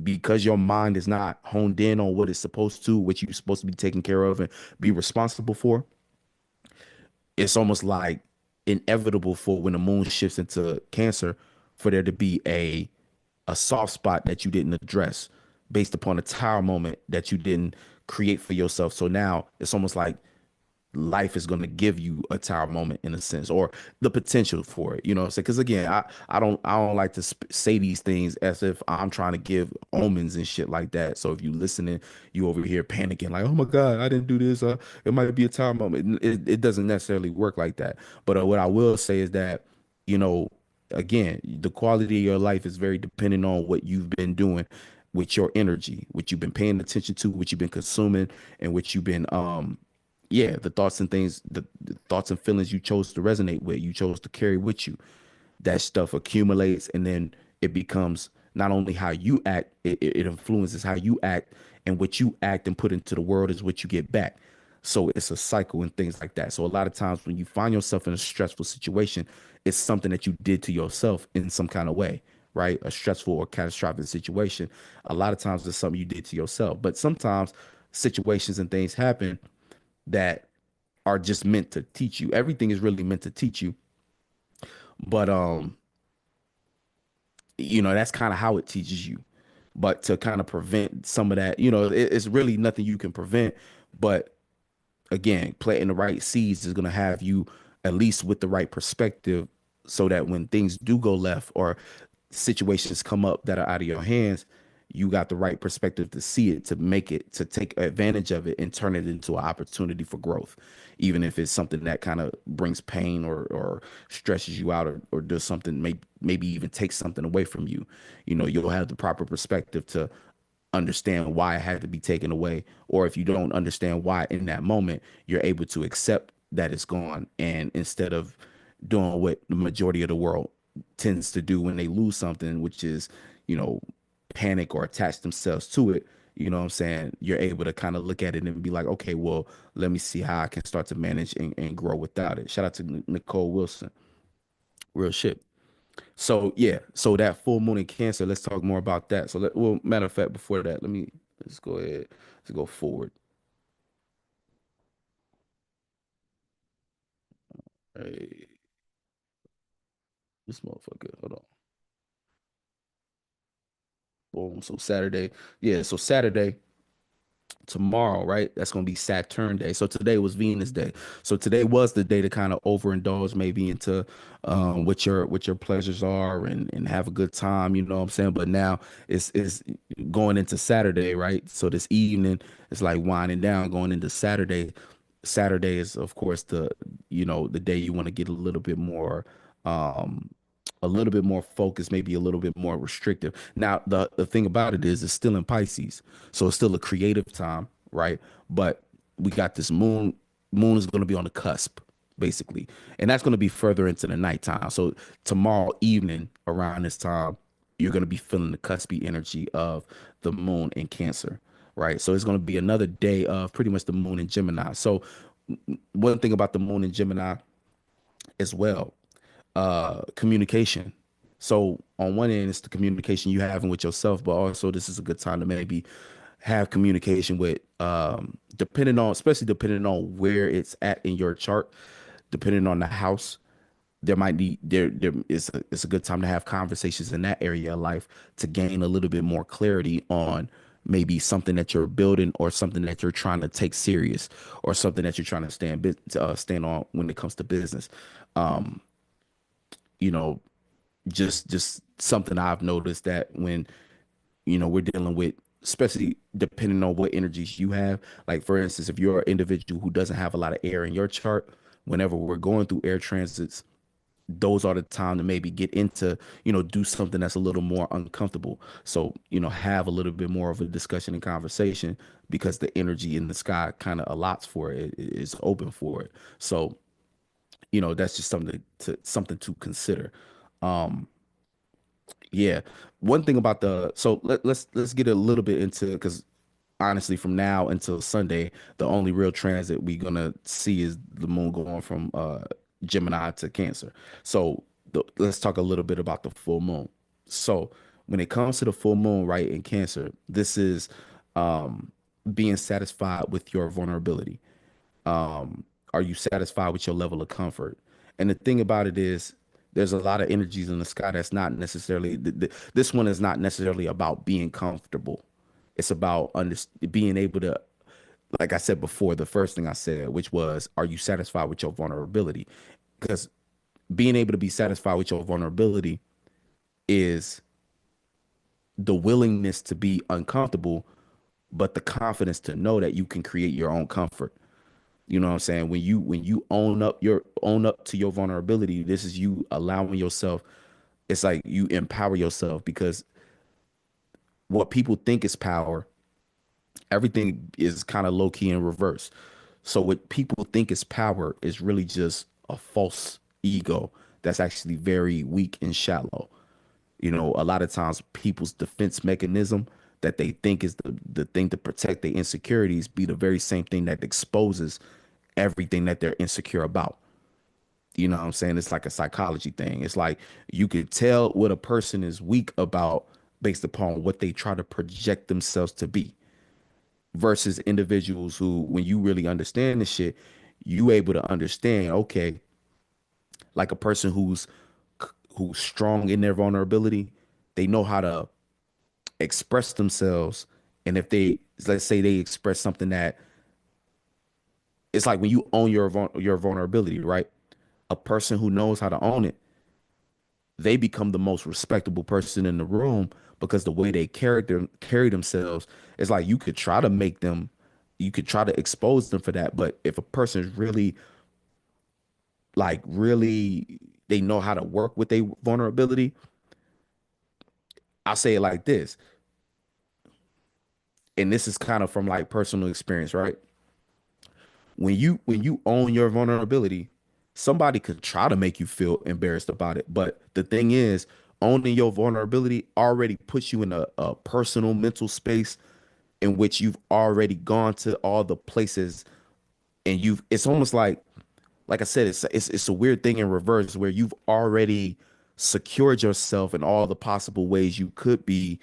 because your mind is not honed in on what it's supposed to, what you're supposed to be taking care of and be responsible for. It's almost like inevitable for when the moon shifts into Cancer for there to be a soft spot that you didn't address based upon a tower moment that you didn't create for yourself. So now it's almost like life is going to give you a tower moment in a sense, or the potential for it, you know what I'm saying? Because again, I don't like to say these things as if I'm trying to give omens and shit like that. So if you listening, you over here panicking like, oh my god, I didn't do this, it might be a tower moment. It doesn't necessarily work like that. But what I will say is that, you know, again, the quality of your life is very dependent on what you've been doing with your energy, what you've been paying attention to, what you've been consuming, and what you've been yeah, the thoughts and things, the thoughts and feelings you chose to resonate with, you chose to carry with you. That stuff accumulates, and then it becomes not only how you act, it influences how you act, and what you act and put into the world is what you get back. So it's a cycle and things like that. So a lot of times when you find yourself in a stressful situation, it's something that you did to yourself in some kind of way, right? A stressful or catastrophic situation. A lot of times it's something you did to yourself, but sometimes situations and things happen that are just meant to teach you. Everything is really meant to teach you, but you know, that's kind of how it teaches you. But to kind of prevent some of that, you know, it's really nothing you can prevent. But again, planting the right seeds is going to have you at least with the right perspective, so that when things do go left or situations come up that are out of your hands, you got the right perspective to see it, to make it, to take advantage of it and turn it into an opportunity for growth, even if it's something that kind of brings pain or stresses you out, or does something, maybe even takes something away from you. You know, you'll have the proper perspective to understand why it had to be taken away. Or if you don't understand why in that moment, you're able to accept that it's gone. And instead of doing what the majority of the world tends to do when they lose something, which is, you know, panic or attach themselves to it, you know what I'm saying? You're able to kind of look at it and be like, okay, well, let me see how I can start to manage and grow without it. Shout out to Nicole Wilson. Real shit. So yeah, so that full moon in Cancer, let's talk more about that. So well, matter of fact, before that, let's go ahead, let's go forward. Hey, this motherfucker, hold on. Boom. So Saturday, yeah. So Saturday, tomorrow, right? That's gonna be Saturn Day. So today was Venus Day. So today was the day to kind of overindulge maybe into what your pleasures are, and have a good time, you know what I'm saying? But now it's going into Saturday, right? So this evening it's like winding down, going into Saturday. Saturday is of course the, you know, the day you want to get um a little bit more focused, maybe a little bit more restrictive. Now, the thing about it is it's still in Pisces. So it's still a creative time, right? But we got this moon. Moon is going to be on the cusp, basically. And that's going to be further into the nighttime. So tomorrow evening around this time, you're going to be feeling the cuspy energy of the moon in Cancer, right? So it's going to be another day of pretty much the moon in Gemini. So one thing about the moon in Gemini as well, communication. So on one end, it's the communication you having with yourself, but also this is a good time to maybe have communication with, depending on, especially depending on where it's at in your chart, depending on the house, there might be there is it's a good time to have conversations in that area of life to gain a little bit more clarity on maybe something that you're building, or something that you're trying to take serious, or something that you're trying to stand on when it comes to business. Um, you know, just something I've noticed that when, you know, we're dealing with, especially depending on what energies you have. Like for instance, if you're an individual who doesn't have a lot of air in your chart, whenever we're going through air transits, those are the time to maybe get into, you know, do something that's a little more uncomfortable. So, you know, have a little bit more of a discussion and conversation, because the energy in the sky kind of allots for it, is open for it. So That's just something to consider. Um, yeah. One thing about the so let's get a little bit into, because honestly, from now until Sunday, the only real transit we gonna see is the moon going from Gemini to Cancer. So let's talk a little bit about the full moon. So when it comes to the full moon, right, in Cancer, this is um being satisfied with your vulnerability. Are you satisfied with your level of comfort? And the thing about it is, there's a lot of energies in the sky that's not necessarily this one is not necessarily about being comfortable. It's about being able to, like I said before, the first thing I said, which was, are you satisfied with your vulnerability? Because being able to be satisfied with your vulnerability is the willingness to be uncomfortable, but the confidence to know that you can create your own comfort. You know what I'm saying? When you own up to your vulnerability, this is you allowing yourself, it's like you empower yourself, because what people think is power, everything is kind of low key in reverse. So what people think is power is really just a false ego that's actually very weak and shallow. A lot of times people's defense mechanism that they think is the thing to protect their insecurities be the very same thing that exposes everything that they're insecure about. You know what I'm saying? It's like a psychology thing. It's like you could tell what a person is weak about based upon what they try to project themselves to be, versus individuals who, when you really understand the shit, you able to understand, okay, like a person who's strong in their vulnerability, they know how to express themselves. And if they, let's say they express something that, it's like when you own your vulnerability, right? A person who knows how to own it, they become the most respectable person in the room, because the way they carry themselves, it's like you could try to expose them for that. But if a person is really, like, really, they know how to work with their vulnerability, I'll say it like this, and this is kind of from like personal experience, right? When you own your vulnerability, somebody could try to make you feel embarrassed about it. But the thing is, owning your vulnerability already puts you in a personal mental space in which you've already gone to all the places, and it's almost like I said, it's a weird thing in reverse, where you've already secured yourself in all the possible ways you could be,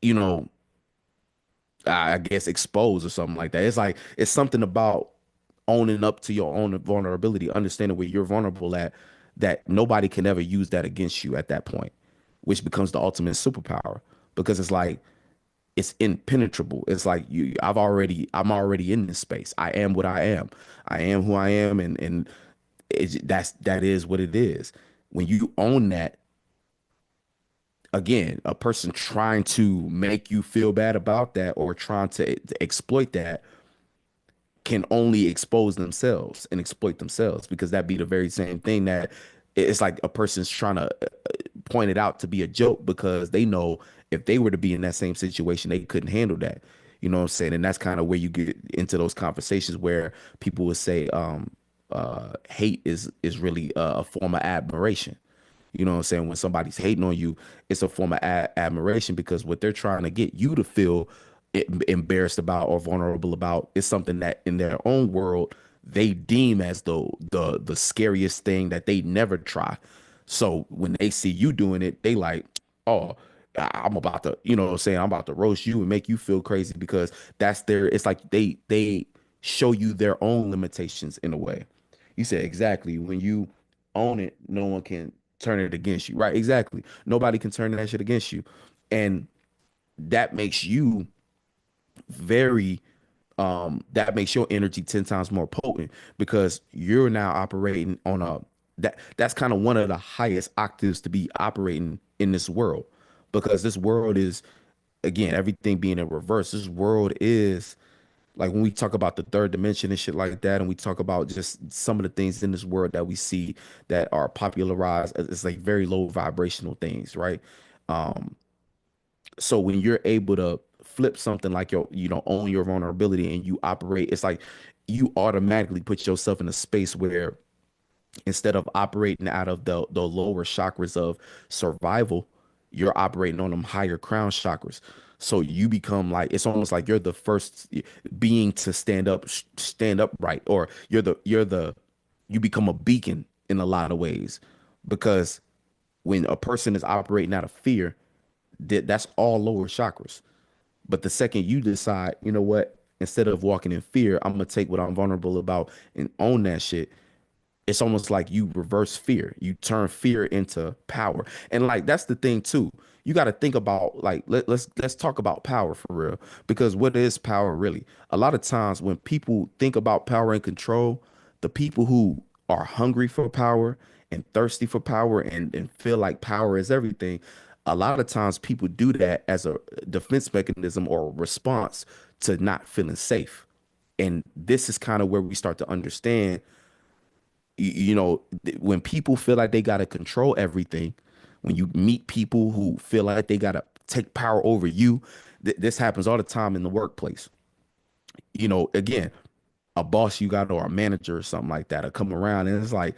you know, I guess exposed or something like that. It's like it's something about owning up to your own vulnerability, understanding where you're vulnerable at, that nobody can ever use that against you at that point, which becomes the ultimate superpower, because it's like it's impenetrable. It's like I'm already in this space. I am what I am. I am who I am, and that is what it is. When you own that, again, a person trying to make you feel bad about that, or trying to exploit that, can only expose themselves and exploit themselves, because that'd be the very same thing that it's like a person's trying to point it out to be a joke, because they know if they were to be in that same situation, they couldn't handle that. You know what I'm saying? And that's kind of where you get into those conversations where people would say, hate is really a form of admiration. You know what I'm saying? When somebody's hating on you, it's a form of admiration, because what they're trying to get you to feel embarrassed about or vulnerable about is something that in their own world they deem as the scariest thing that they never try. So when they see you doing it, they like, oh, I'm about to, you know what I'm saying? I'm about to roast you and make you feel crazy, because that's their, it's like they show you their own limitations in a way. You said exactly. When you own it, no one can turn it against you. Right? Exactly. Nobody can turn that shit against you. And that makes you very that makes your energy 10 times more potent, because you're now operating on a that's kind of one of the highest octaves to be operating in this world, because this world is, again, everything being in reverse, this world is like, when we talk about the third dimension and shit like that, and we talk about just some of the things in this world that we see that are popularized, it's like very low vibrational things, right? So when you're able to flip something like own your vulnerability, and you operate, it's like you automatically put yourself in a space where instead of operating out of the lower chakras of survival, you're operating on them higher crown chakras. So you become like it's almost like you're the first being to stand upright, or you become a beacon in a lot of ways, because when a person is operating out of fear, that's all lower chakras. But the second you decide, you know what, instead of walking in fear, I'm gonna take what I'm vulnerable about and own that shit, it's almost like you reverse fear. You turn fear into power. And like that's the thing too. You got to think about like let's talk about power for real, because what is power really? A lot of times when people think about power and control, the people who are hungry for power and thirsty for power and feel like power is everything, a lot of times people do that as a defense mechanism or a response to not feeling safe. And this is kind of where we start to understand when people feel like they got to control everything, when you meet people who feel like they got to take power over you, this happens all the time in the workplace. Again, a boss you got, or a manager or something like that will come around, and it's like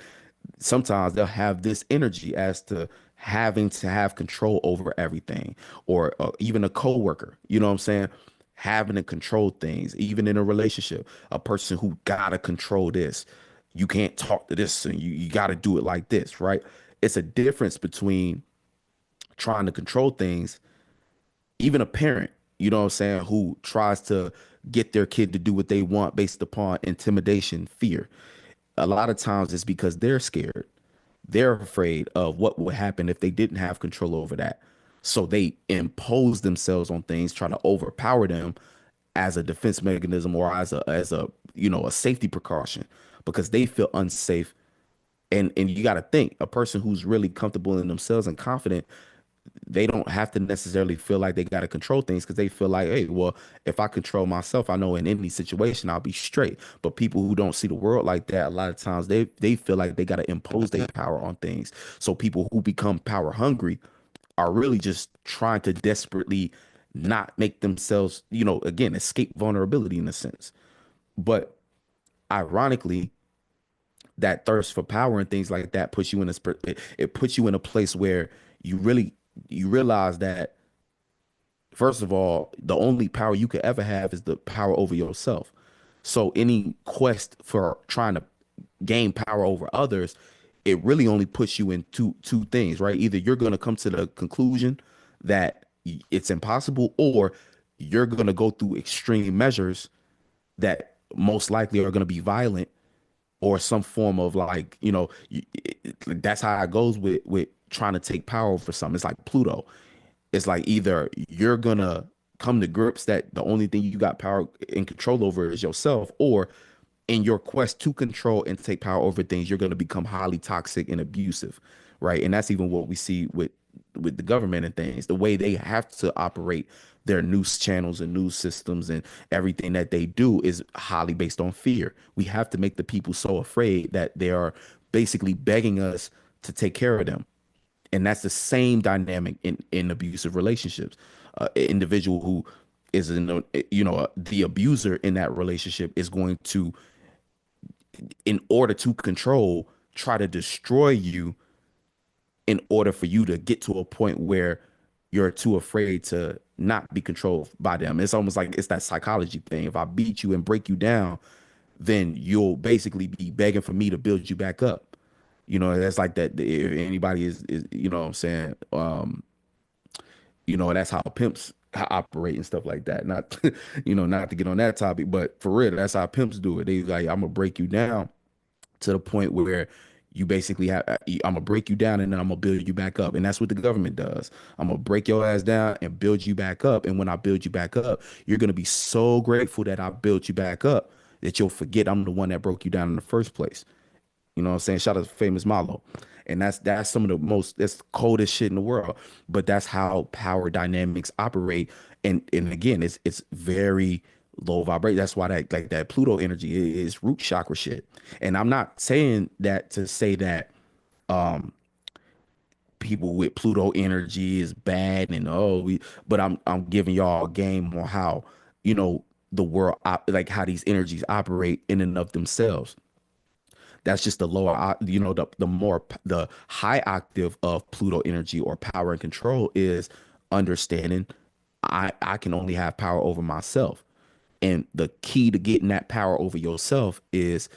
sometimes they'll have this energy as to having to have control over everything, or even a coworker, you know what I'm saying? Having to control things, even in a relationship, a person who gotta control this. You can't talk to this, and you gotta do it like this, right? It's a difference between trying to control things, even a parent, you know what I'm saying, who tries to get their kid to do what they want based upon intimidation, fear. A lot of times it's because they're scared. They're afraid of what would happen if they didn't have control over that. So they impose themselves on things, try to overpower them as a defense mechanism, or as a safety precaution, because they feel unsafe. And you got to think, a person who's really comfortable in themselves and confident, they don't have to necessarily feel like they got to control things, because they feel like, hey, well, if I control myself, I know in any situation I'll be straight. But people who don't see the world like that, a lot of times they feel like they got to impose their power on things. So people who become power hungry are really just trying to desperately not make themselves, again, escape vulnerability in a sense. But ironically, that thirst for power and things like that puts you in it puts you in a place where you realize that, first of all, the only power you could ever have is the power over yourself. So any quest for trying to gain power over others, it really only puts you in two things, right? Either you're going to come to the conclusion that it's impossible, or you're going to go through extreme measures that most likely are going to be violent, or some form of like, that's how it goes with trying to take power over something. It's like Pluto. It's like either you're gonna come to grips that the only thing you got power and control over is yourself, or in your quest to control and take power over things, you're gonna become highly toxic and abusive, right? And that's even what we see with the government and things, the way they have to operate their news channels and news systems, and everything that they do is highly based on fear. We have to make the people so afraid that they are basically begging us to take care of them. And that's the same dynamic in abusive relationships. An individual who is the abuser in that relationship is going to, in order to control, try to destroy you in order for you to get to a point where you're too afraid to not be controlled by them. It's almost like it's that psychology thing. If I beat you and break you down, then you'll basically be begging for me to build you back up. That's like that. If anybody is what I'm saying, that's how pimps operate and stuff like that. Not, not to get on that topic, but for real, that's how pimps do it. They like, I'm gonna break you down to the point where you basically I'm gonna break you down, and then I'm gonna build you back up. And that's what the government does. I'm gonna break your ass down and build you back up. And when I build you back up, you're gonna be so grateful that I built you back up that you'll forget I'm the one that broke you down in the first place. You know what I'm saying? Shout out to famous Malo. And that's some of that's coldest shit in the world. But that's how power dynamics operate. And again, it's very low vibrate. That's why that Pluto energy is root chakra shit. And I'm not saying that to say that people with Pluto energy is bad, and but I'm giving y'all a game on how, you know, the world, like how these energies operate in and of themselves. That's just the lower, the high octave of Pluto energy or power and control is understanding I can only have power over myself. And the key to getting that power over yourself is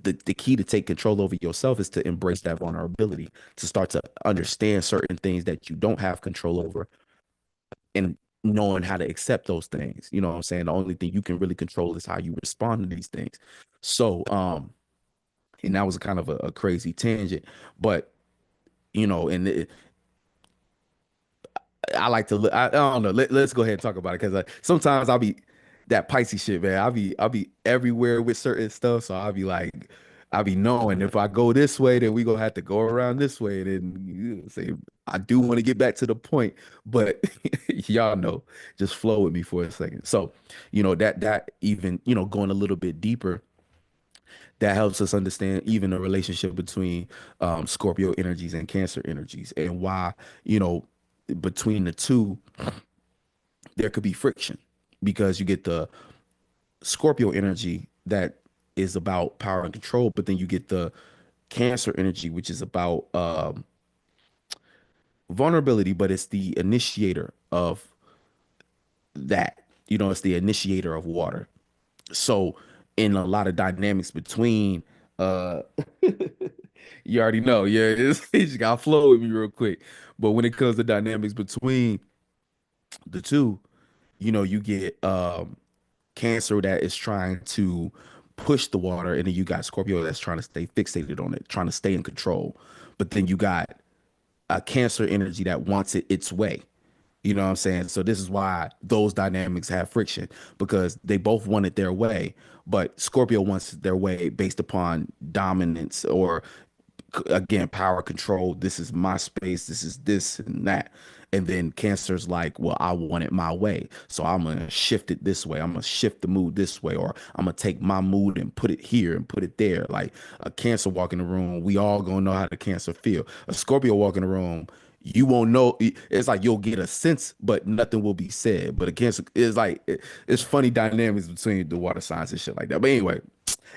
the key to take control over yourself is to embrace that vulnerability, to start to understand certain things that you don't have control over and knowing how to accept those things. You know what I'm saying? The only thing you can really control is how you respond to these things. So, and that was kind of a crazy tangent, but and I like to look. I don't know. Let's go ahead and talk about it because sometimes I'll be that Pisces shit, man. I'll be everywhere with certain stuff, so I'll be knowing if I go this way, then we gonna have to go around this way. Then say I do want to get back to the point, but y'all know, just flow with me for a second. So, that even going a little bit deeper, that helps us understand even the relationship between Scorpio energies and Cancer energies and why, between the two, there could be friction because you get the Scorpio energy that is about power and control, but then you get the Cancer energy, which is about vulnerability, but it's the initiator of that. It's the initiator of water. So, in a lot of dynamics between, uh, you already know, yeah, you just got to flow with me real quick. But when it comes to dynamics between the two, you get Cancer that is trying to push the water, and then you got Scorpio that's trying to stay fixated on it, trying to stay in control. But then you got a Cancer energy that wants it its way. You know what I'm saying? So this is why those dynamics have friction because they both want it their way, but Scorpio wants it their way based upon dominance or again power control. This is my space, this is this and that. And then Cancer's like, well, I want it my way, so I'm gonna shift it this way, I'm gonna shift the mood this way, or I'm gonna take my mood and put it here and put it there. Like a Cancer walk in the room, we all gonna know how the Cancer feel. A Scorpio walk in the room, you won't know. It's like you'll get a sense but nothing will be said. But a Cancer is like it's funny dynamics between the water signs and shit like that. But anyway,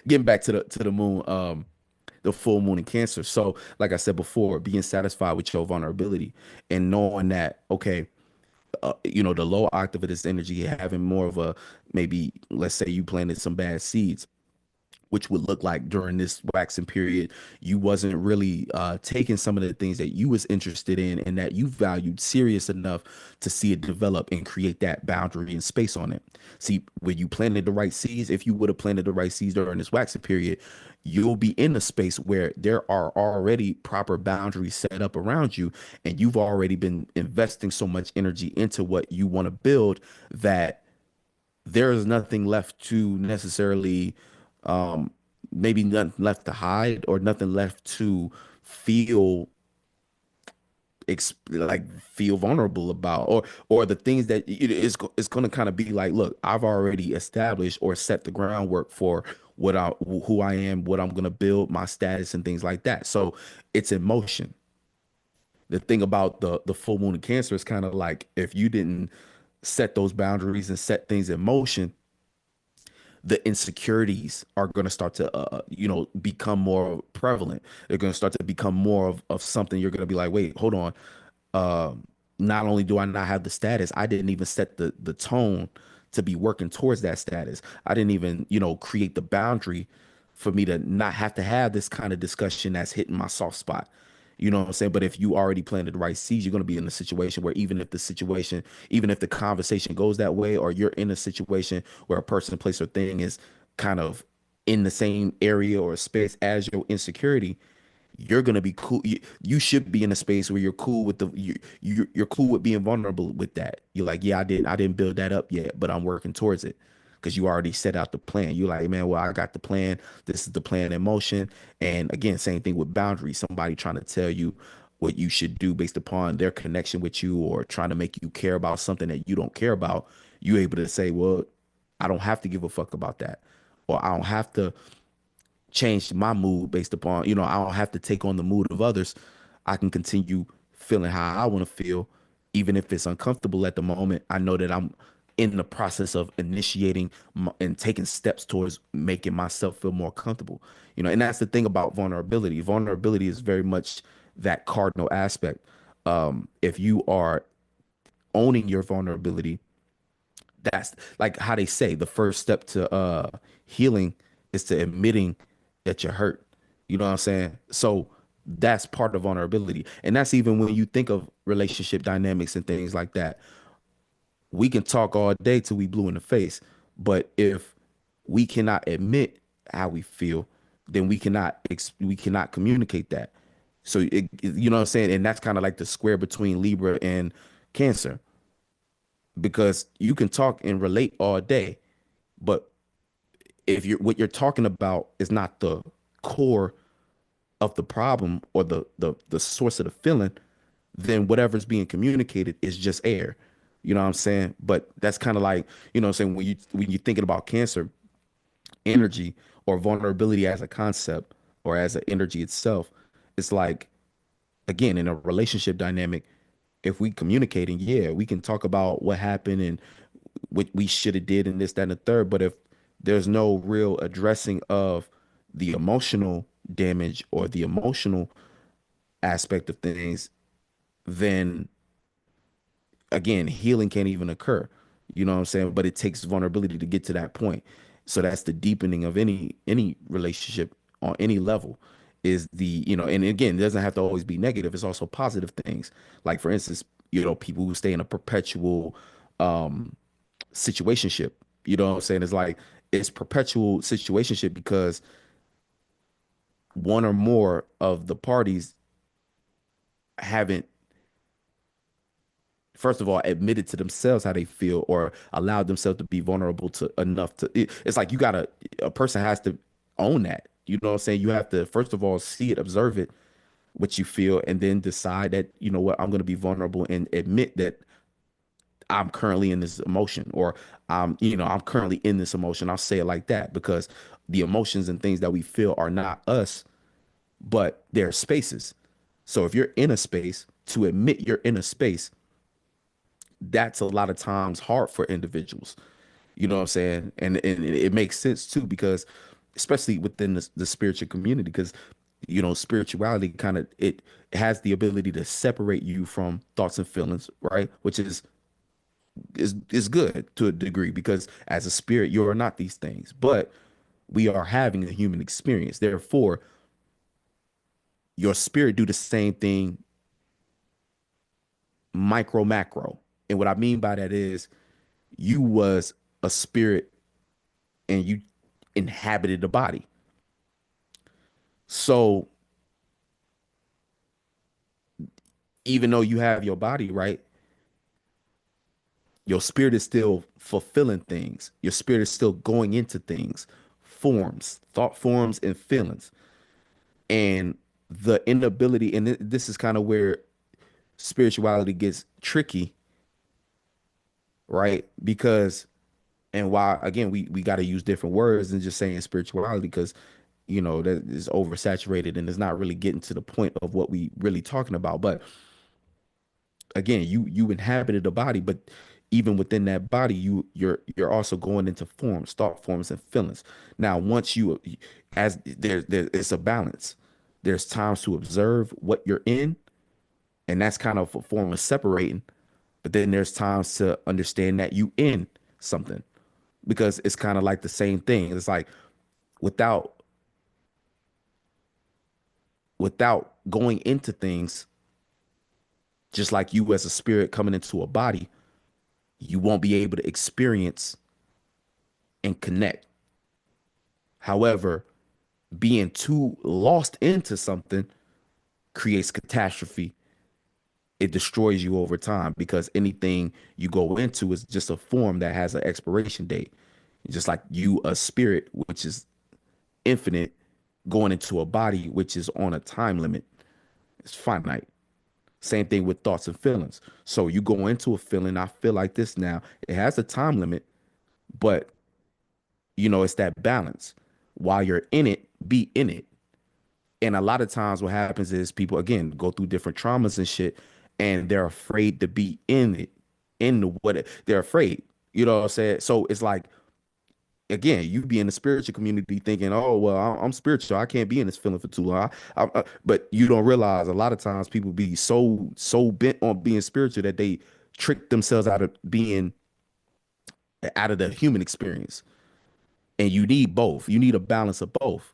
getting back to the moon, the full moon in Cancer. So, like I said before, being satisfied with your vulnerability and knowing that, okay, the low octave of this energy, having more of a maybe, let's say you planted some bad seeds, which would look like during this waxing period, you wasn't really taking some of the things that you was interested in and that you valued serious enough to see it develop and create that boundary and space on it. See, when you planted the right seeds, if you would have planted the right seeds during this waxing period, you'll be in a space where there are already proper boundaries set up around you, and you've already been investing so much energy into what you want to build that there is nothing left to necessarily maybe nothing left to hide or nothing left to feel like feel vulnerable about or the things that it's going to kind of be like, look, I've already established or set the groundwork for what I who I am, what I'm going to build, my status and things like that. So it's in motion. The thing about the full moon in Cancer is kind of like if you didn't set those boundaries and set things in motion, the insecurities are going to start to become more prevalent. They're going to start to become more of something you're going to be like, wait, hold on. Not only do I not have the status, I didn't even set the tone to be working towards that status. I didn't even create the boundary for me to not have to have this kind of discussion that's hitting my soft spot. You know what I'm saying? But if you already planted the right seeds, you're going to be in a situation where even if the conversation goes that way, or you're in a situation where a person, place, or thing is kind of in the same area or space as your insecurity, you're gonna be cool. You should be in a space where you're cool with you're cool with being vulnerable with that. You're like, yeah, I didn't build that up yet, but I'm working towards it because you already set out the plan. You're like, man, well, I got the plan. This is the plan in motion. And again, same thing with boundaries. Somebody trying to tell you what you should do based upon their connection with you or trying to make you care about something that you don't care about. You able to say, well, I don't have to give a fuck about that, or I don't have to change my mood based upon, I don't have to take on the mood of others. I can continue feeling how I want to feel, even if it's uncomfortable at the moment. I know that I'm in the process of initiating and taking steps towards making myself feel more comfortable. And that's the thing about vulnerability. Vulnerability is very much that cardinal aspect. If you are owning your vulnerability, that's like how they say the first step to healing is to admitting that you're hurt. You know what I'm saying? So that's part of vulnerability. And that's even when you think of relationship dynamics and things like that. We can talk all day till we blue in the face, but if we cannot admit how we feel, then we cannot communicate that. So you know what I'm saying? And that's kind of like the square between Libra and Cancer, because you can talk and relate all day, but if you're what you're talking about is not the core of the problem or the source of the feeling, then whatever's being communicated is just air. You know what I'm saying? But that's kind of like, you know what I'm saying, when you're thinking about Cancer energy or vulnerability as a concept or as an energy itself, it's like, again, in a relationship dynamic, if we communicating, yeah, we can talk about what happened and what we should have did and this, that, and the third. But if there's no real addressing of the emotional damage or the emotional aspect of things, then again, healing can't even occur. You know what I'm saying? But it takes vulnerability to get to that point. So that's the deepening of any relationship on any level is and again, it doesn't have to always be negative. It's also positive things. Like for instance, people who stay in a perpetual situationship, you know what I'm saying? It's like it's perpetual situationship because one or more of the parties haven't, first of all, admitted to themselves how they feel or allowed themselves to be vulnerable to enough it's like a person has to own that. You know what I'm saying? You have to, first of all, see it, observe it, what you feel, and then decide that, you know what, I'm going to be vulnerable and admit that I'm currently in this emotion, or I'm currently in this emotion. I'll say it like that because the emotions and things that we feel are not us, but they're spaces. So if you're in a space, to admit you're in a space, that's a lot of times hard for individuals. You know what I'm saying? And it makes sense too, because especially within the spiritual community, because spirituality kind of it has the ability to separate you from thoughts and feelings, right? Which is good to a degree, because as a spirit, you are not these things, but we are having a human experience. Therefore, your spirit do the same thing, micro, macro. And what I mean by that is you was a spirit and you inhabited the body. So even though you have your body, right, your spirit is still fulfilling things. Your spirit is still going into things, forms, thought forms, and feelings. And the inability, and this is kind of where spirituality gets tricky, right? Because, and why, again, we got to use different words than just saying spirituality, because that is oversaturated and is not really getting to the point of what we really talking about. But again, you inhabited a body, but even within that body, you're also going into forms, thought forms, and feelings. Now, once you, as there it's a balance. There's times to observe what you're in, and that's kind of a form of separating. But then there's times to understand that you in something, because it's kind of like the same thing. It's like without without going into things, just like you as a spirit coming into a body, you won't be able to experience and connect. However, being too lost into something creates catastrophe. It destroys you over time, because anything you go into is just a form that has an expiration date. Just like you, a spirit, which is infinite, going into a body, which is on a time limit. It's finite. Same thing with thoughts and feelings. So you go into a feeling, I feel like this now. It has a time limit, but it's that balance. While you're in it, be in it. And a lot of times what happens is people, again, go through different traumas and shit, and they're afraid to be in it, in the what they're afraid. You know what I'm saying? So it's like, again, you be in the spiritual community thinking, oh, well, I'm spiritual. I can't be in this feeling for too long. But you don't realize a lot of times people be so bent on being spiritual that they trick themselves out of being out of the human experience. And you need both. You need a balance of both.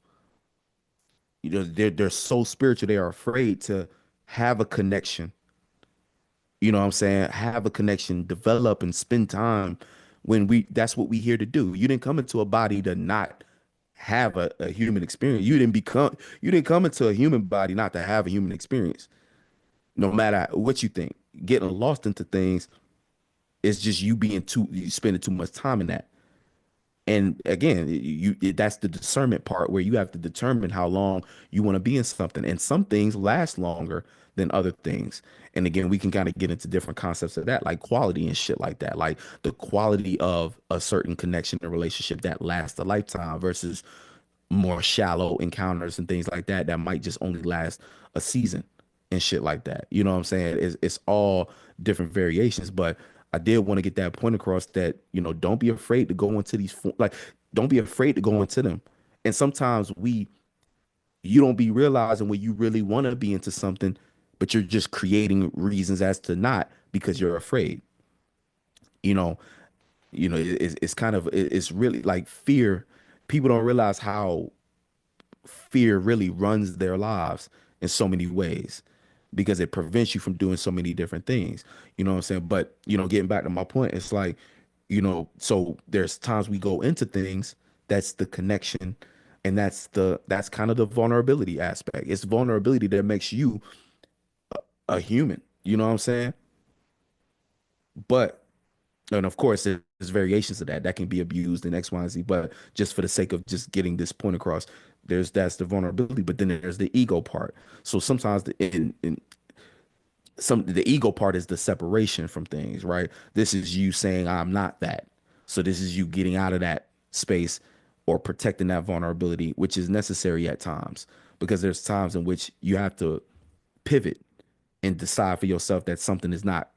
You know, they're so spiritual, they are afraid to have a connection. You know what I'm saying? Have a connection, develop and spend time when we that's what we here to do. You didn't come into a body to not have a human experience. You didn't come into a human body not to have a human experience. No matter what you think. Getting lost into things is just you spending too much time in that. And again, that's the discernment part where you have to determine how long you want to be in something. And some things last longer than other things. And again, we can kind of get into different concepts of that, like quality and shit like that, like the quality of a certain connection and relationship that lasts a lifetime versus more shallow encounters and things like that that might just only last a season and shit like that. You know what I'm saying? It's all different variations, but I did want to get that point across that, don't be afraid to go into like, don't be afraid to go into them. And sometimes you don't be realizing when you really want to be into something, but you're just creating reasons as to not because you're afraid. You know, it's kind of, it's really like fear. People don't realize how fear really runs their lives in so many ways because it prevents you from doing so many different things. You know what I'm saying? But, getting back to my point, it's like, so there's times we go into things, that's the connection, and that's kind of the vulnerability aspect. It's vulnerability that makes you a human. You know what I'm saying? But and of course, there's variations of that that can be abused in X, Y, and Z. But just for the sake of just getting this point across, that's the vulnerability. But then there's the ego part. So sometimes the ego part is the separation from things, right? This is you saying I'm not that. So this is you getting out of that space or protecting that vulnerability, which is necessary at times because there's times in which you have to pivot and decide for yourself that something is not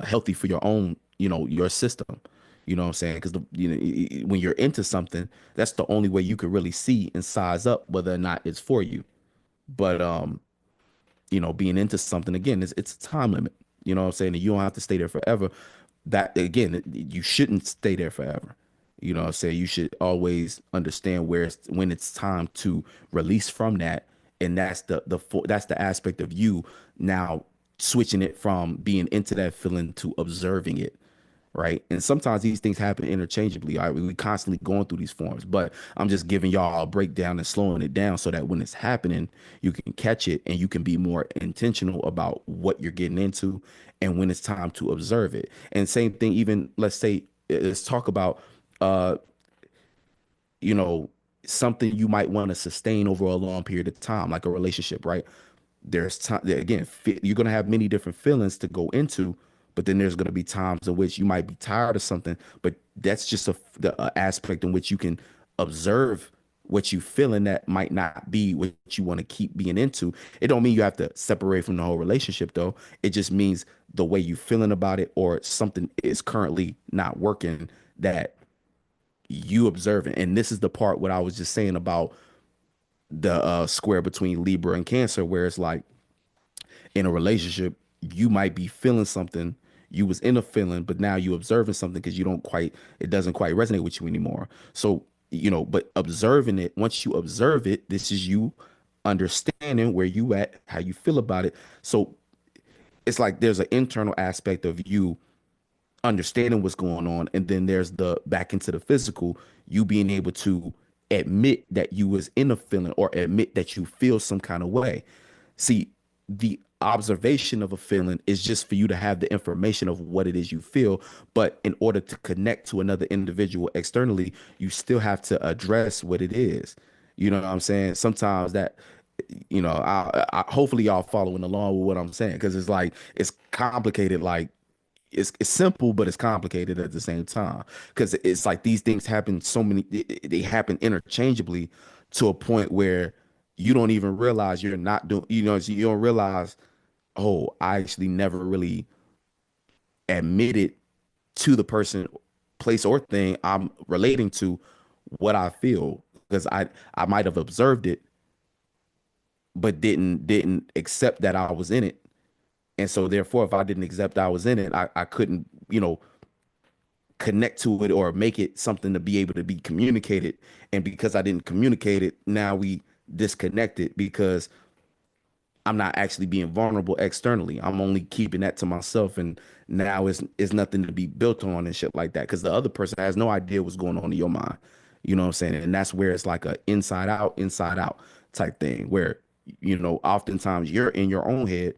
healthy for your own, your system. You know what I'm saying? Because when you're into something, that's the only way you could really see and size up whether or not it's for you. But being into something again, it's a time limit. You know what I'm saying? And you don't have to stay there forever. That again, you shouldn't stay there forever. You know what I'm saying? You should always understand when it's time to release from that. And that's that's the aspect of you now switching it from being into that feeling to observing it, right? And sometimes these things happen interchangeably. All right, we constantly going through these forms, but I'm just giving y'all a breakdown and slowing it down so that when it's happening, you can catch it and you can be more intentional about what you're getting into and when it's time to observe it. And same thing, even let's talk about uh, you know, something you might want to sustain over a long period of time, like a relationship, right? There's time again, you're going to have many different feelings to go into, but then there's going to be times in which you might be tired of something, but that's just a aspect in which you can observe what you feeling that might not be what you want to keep being into. It don't mean you have to separate from the whole relationship though. It just means the way you feeling about it or something is currently not working that you observing. And this is the part what I was just saying about the square between Libra and Cancer, where it's like in a relationship, you might be feeling something. You was in a feeling, but now you observing something because it doesn't quite resonate with you anymore. So, but observing it, once you observe it, this is you understanding where you at, how you feel about it. So it's like there's an internal aspect of you understanding what's going on, and then there's the back into the physical, you being able to admit that you was in a feeling or admit that you feel some kind of way. See, the observation of a feeling is just for you to have the information of what it is you feel, but in order to connect to another individual externally, you still have to address what it is. You know what I'm saying? Sometimes that, hopefully y'all following along with what I'm saying, because it's like it's complicated. Like it's simple, but it's complicated at the same time because it's like these things happen they happen interchangeably to a point where you don't even realize you're not doing, so you don't realize, oh, I actually never really admit it to the person, place, or thing I'm relating to what I feel, because I might have observed it but didn't accept that I was in it. And so therefore if I didn't accept I was in it, I couldn't, connect to it or make it something to be able to be communicated. And because I didn't communicate it, now we disconnected because I'm not actually being vulnerable externally. I'm only keeping that to myself, and now it's nothing to be built on and shit like that. Because the other person has no idea what's going on in your mind. You know what I'm saying? And that's where it's like a inside out type thing, where oftentimes you're in your own head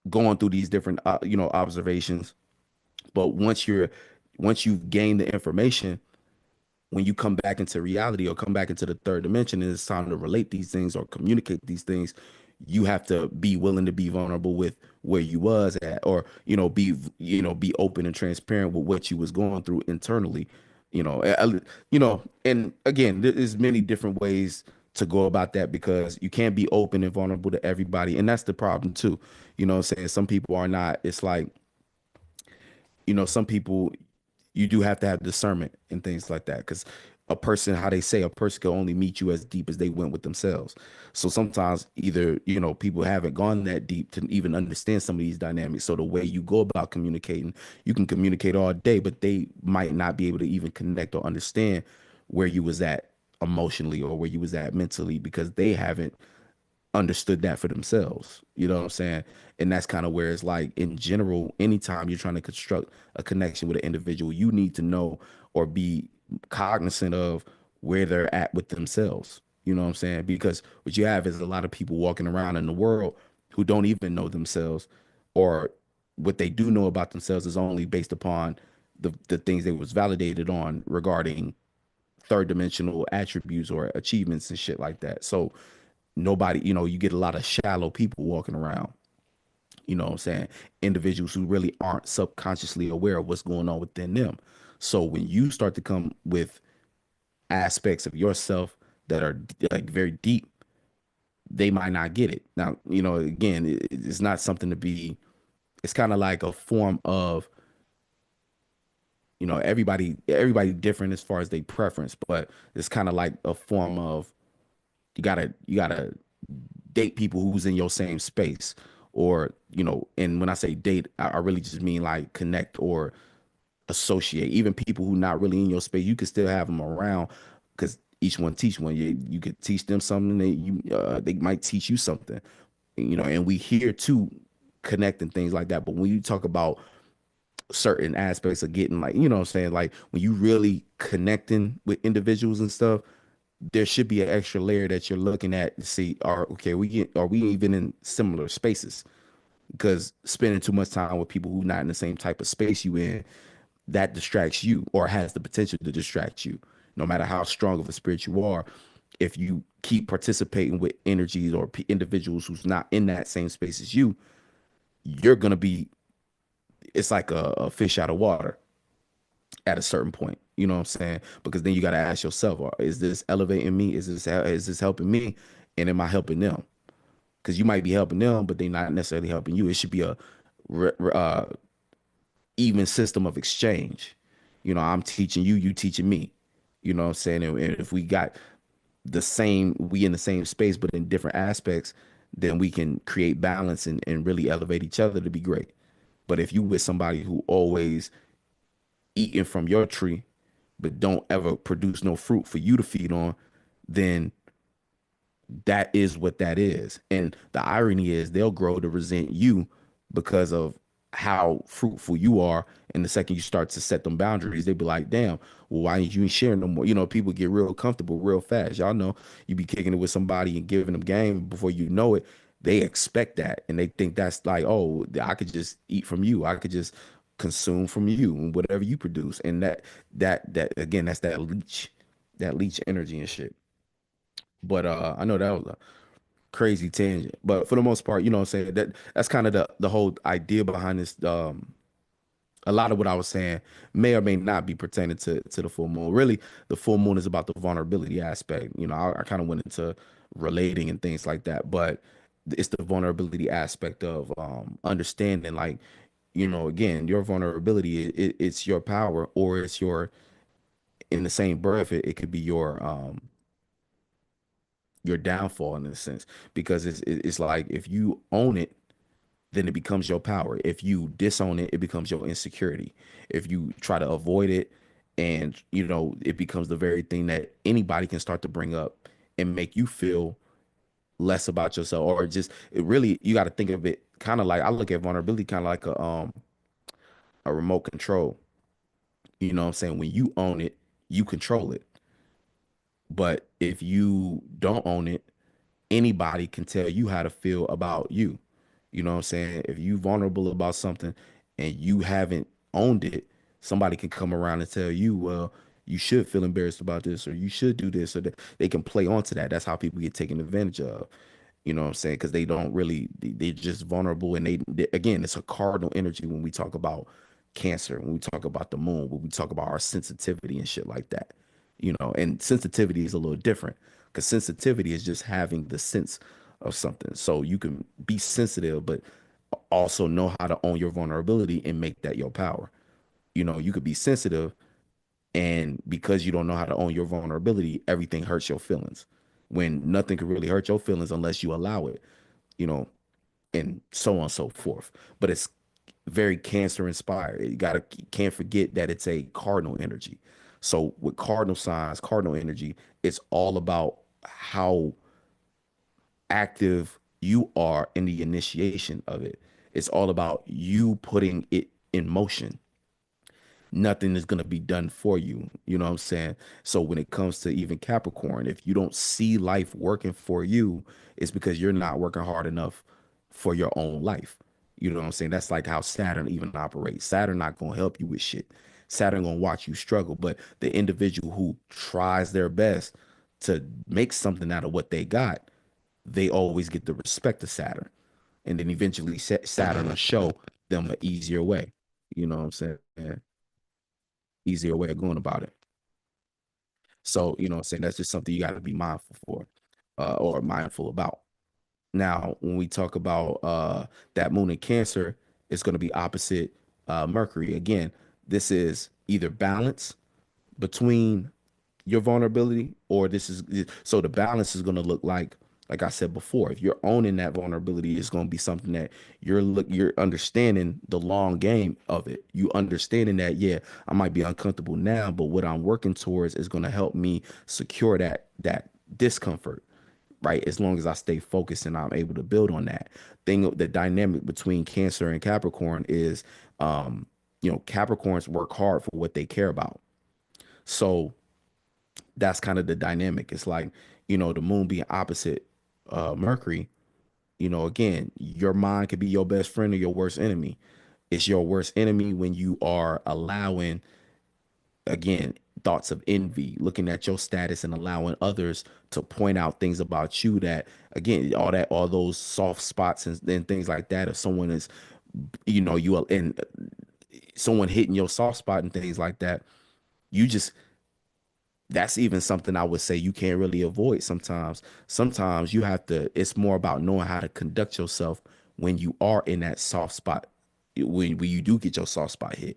going through these different observations. But once you've gained the information, when you come back into reality or come back into the third dimension and it's time to relate these things or communicate these things, you have to be willing to be vulnerable with where you was at, or be open and transparent with what you was going through internally. And again, there's many different ways to go about that, because you can't be open and vulnerable to everybody, and that's the problem too. What I'm saying, some people are not. It's like, some people, you do have to have discernment and things like that, because a person, how they say, a person can only meet you as deep as they went with themselves. So sometimes either, people haven't gone that deep to even understand some of these dynamics. So the way you go about communicating, you can communicate all day, but they might not be able to even connect or understand where you was at emotionally or where you was at mentally, because they haven't understood that for themselves. You know what I'm saying? And that's kind of where it's like, in general, anytime you're trying to construct a connection with an individual, you need to know or be cognizant of where they're at with themselves. You know what I'm saying? Because what you have is a lot of people walking around in the world who don't even know themselves, or what they do know about themselves is only based upon the things they was validated on regarding third dimensional attributes or achievements and shit like that. So nobody, you get a lot of shallow people walking around, what I'm saying? Individuals who really aren't subconsciously aware of what's going on within them. So when you start to come with aspects of yourself that are like very deep, they might not get it. Now, again, it's not something to be, it's kind of like a form of, everybody different as far as they preference, but it's kind of like a form of, you gotta date people who's in your same space, or and when I say date, I really just mean like connect or associate. Even people who not really in your space, you can still have them around, because each one teach one. You could teach them something, they might teach you something, and we here to connect and things like that. But when you talk about certain aspects of getting, like, what I'm saying, like when you really connecting with individuals and stuff, there should be an extra layer that you're looking at to see, are we even in similar spaces? Because spending too much time with people who not in the same type of space you in, that distracts you, or has the potential to distract you. No matter how strong of a spirit you are, if you keep participating with energies or individuals who's not in that same space as you, you're gonna be, it's like a fish out of water at a certain point. You know what I'm saying? Because then you got to ask yourself, is this elevating me? Is this helping me? And am I helping them? Because you might be helping them, but they're not necessarily helping you. It should be a even system of exchange. I'm teaching you, you teaching me. You know what I'm saying? And if we got we in the same space, but in different aspects, then we can create balance and really elevate each other to be great. But if you with somebody who always eating from your tree, but don't ever produce no fruit for you to feed on, then that is what that is. And the irony is, they'll grow to resent you because of how fruitful you are. And the second you start to set them boundaries, they be like, damn, well, why ain't you sharing no more? People get real comfortable real fast. Y'all know, you be kicking it with somebody and giving them game, before you know it, they expect that. And they think that's like, oh, I could just eat from you. I could just consume from you and whatever you produce. And that again, that's that leech energy and shit. But I know that was a crazy tangent. But for the most part, what I'm saying, that's kind of the whole idea behind this. A lot of what I was saying may or may not be pertaining to the full moon. Really, the full moon is about the vulnerability aspect. I kind of went into relating and things like that, but it's the vulnerability aspect of understanding, like, again, your vulnerability, it's your power, or it's your, in the same breath, it could be your downfall in a sense, because it's like if you own it, then it becomes your power. If you disown it, it becomes your insecurity. If you try to avoid it, and it becomes the very thing that anybody can start to bring up and make you feel less about yourself, or just, it really, you got to think of it kind of like, I look at vulnerability kind of like a remote control. You know what I'm saying? When you own it, you control it. But if you don't own it, anybody can tell you how to feel about you. You know what I'm saying? If you vulnerable about something and you haven't owned it, somebody can come around and tell you, well, you should feel embarrassed about this, or you should do this, or that. They can play onto that. That's how people get taken advantage of. You know what I'm saying? Because they don't really, they're just vulnerable. And again, it's a cardinal energy when we talk about Cancer, when we talk about the moon, when we talk about our sensitivity and shit like that. And sensitivity is a little different, because sensitivity is just having the sense of something. So you can be sensitive, but also know how to own your vulnerability and make that your power. You could be sensitive, and because you don't know how to own your vulnerability, everything hurts your feelings, when nothing could really hurt your feelings unless you allow it, you know, and so on and so forth. But it's very Cancer inspired. Can't forget that it's a cardinal energy. So with cardinal signs, cardinal energy, it's all about how active you are in the initiation of it. It's all about you putting it in motion. Nothing is going to be done for you. You know what I'm saying? So when it comes to even Capricorn, if you don't see life working for you, it's because you're not working hard enough for your own life. You know what I'm saying? That's like how Saturn even operates. Saturn not going to help you with shit. Saturn going to watch you struggle, but the individual who tries their best to make something out of what they got, they always get the respect of Saturn. And then eventually Saturn will show them an easier way. You know what I'm saying? Easier way of going about it. So, I'm saying, that's just something you got to be mindful for, or mindful about. Now, when we talk about that moon in Cancer, it's going to be opposite Mercury. Again, this is either balance between your vulnerability, or this is, so the balance is going to look like I said before, if you're owning that vulnerability, it's going to be something that you're understanding the long game of it. You understanding that, yeah, I might be uncomfortable now, but what I'm working towards is going to help me secure that discomfort, right? As long as I stay focused and I'm able to build on that thing. The dynamic between Cancer and Capricorn is, Capricorns work hard for what they care about. So that's kind of the dynamic. It's like, the moon being opposite Mercury, again, your mind could be your best friend or your worst enemy. It's your worst enemy when you are allowing, again, thoughts of envy, looking at your status and allowing others to point out things about you that, again, all those soft spots and things like that. If someone is, you and someone hitting your soft spot and things like that, you just, that's even something I would say you can't really avoid sometimes. Sometimes you have to, it's more about knowing how to conduct yourself when you are in that soft spot, when you do get your soft spot hit.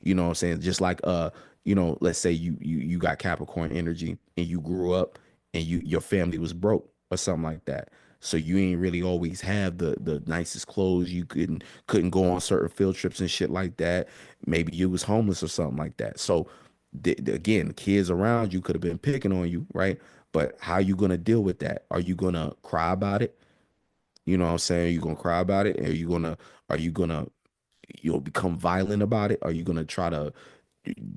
You know what I'm saying? Just like let's say you got Capricorn energy and you grew up and your family was broke or something like that. So you ain't really always have the nicest clothes. You couldn't go on certain field trips and shit like that. Maybe you was homeless or something like that. So again, the kids around you could have been picking on you, right? But how you gonna deal with that? Are you gonna cry about it? You know what I'm saying? Are you gonna cry about it? Are you gonna become violent about it? Are you gonna try to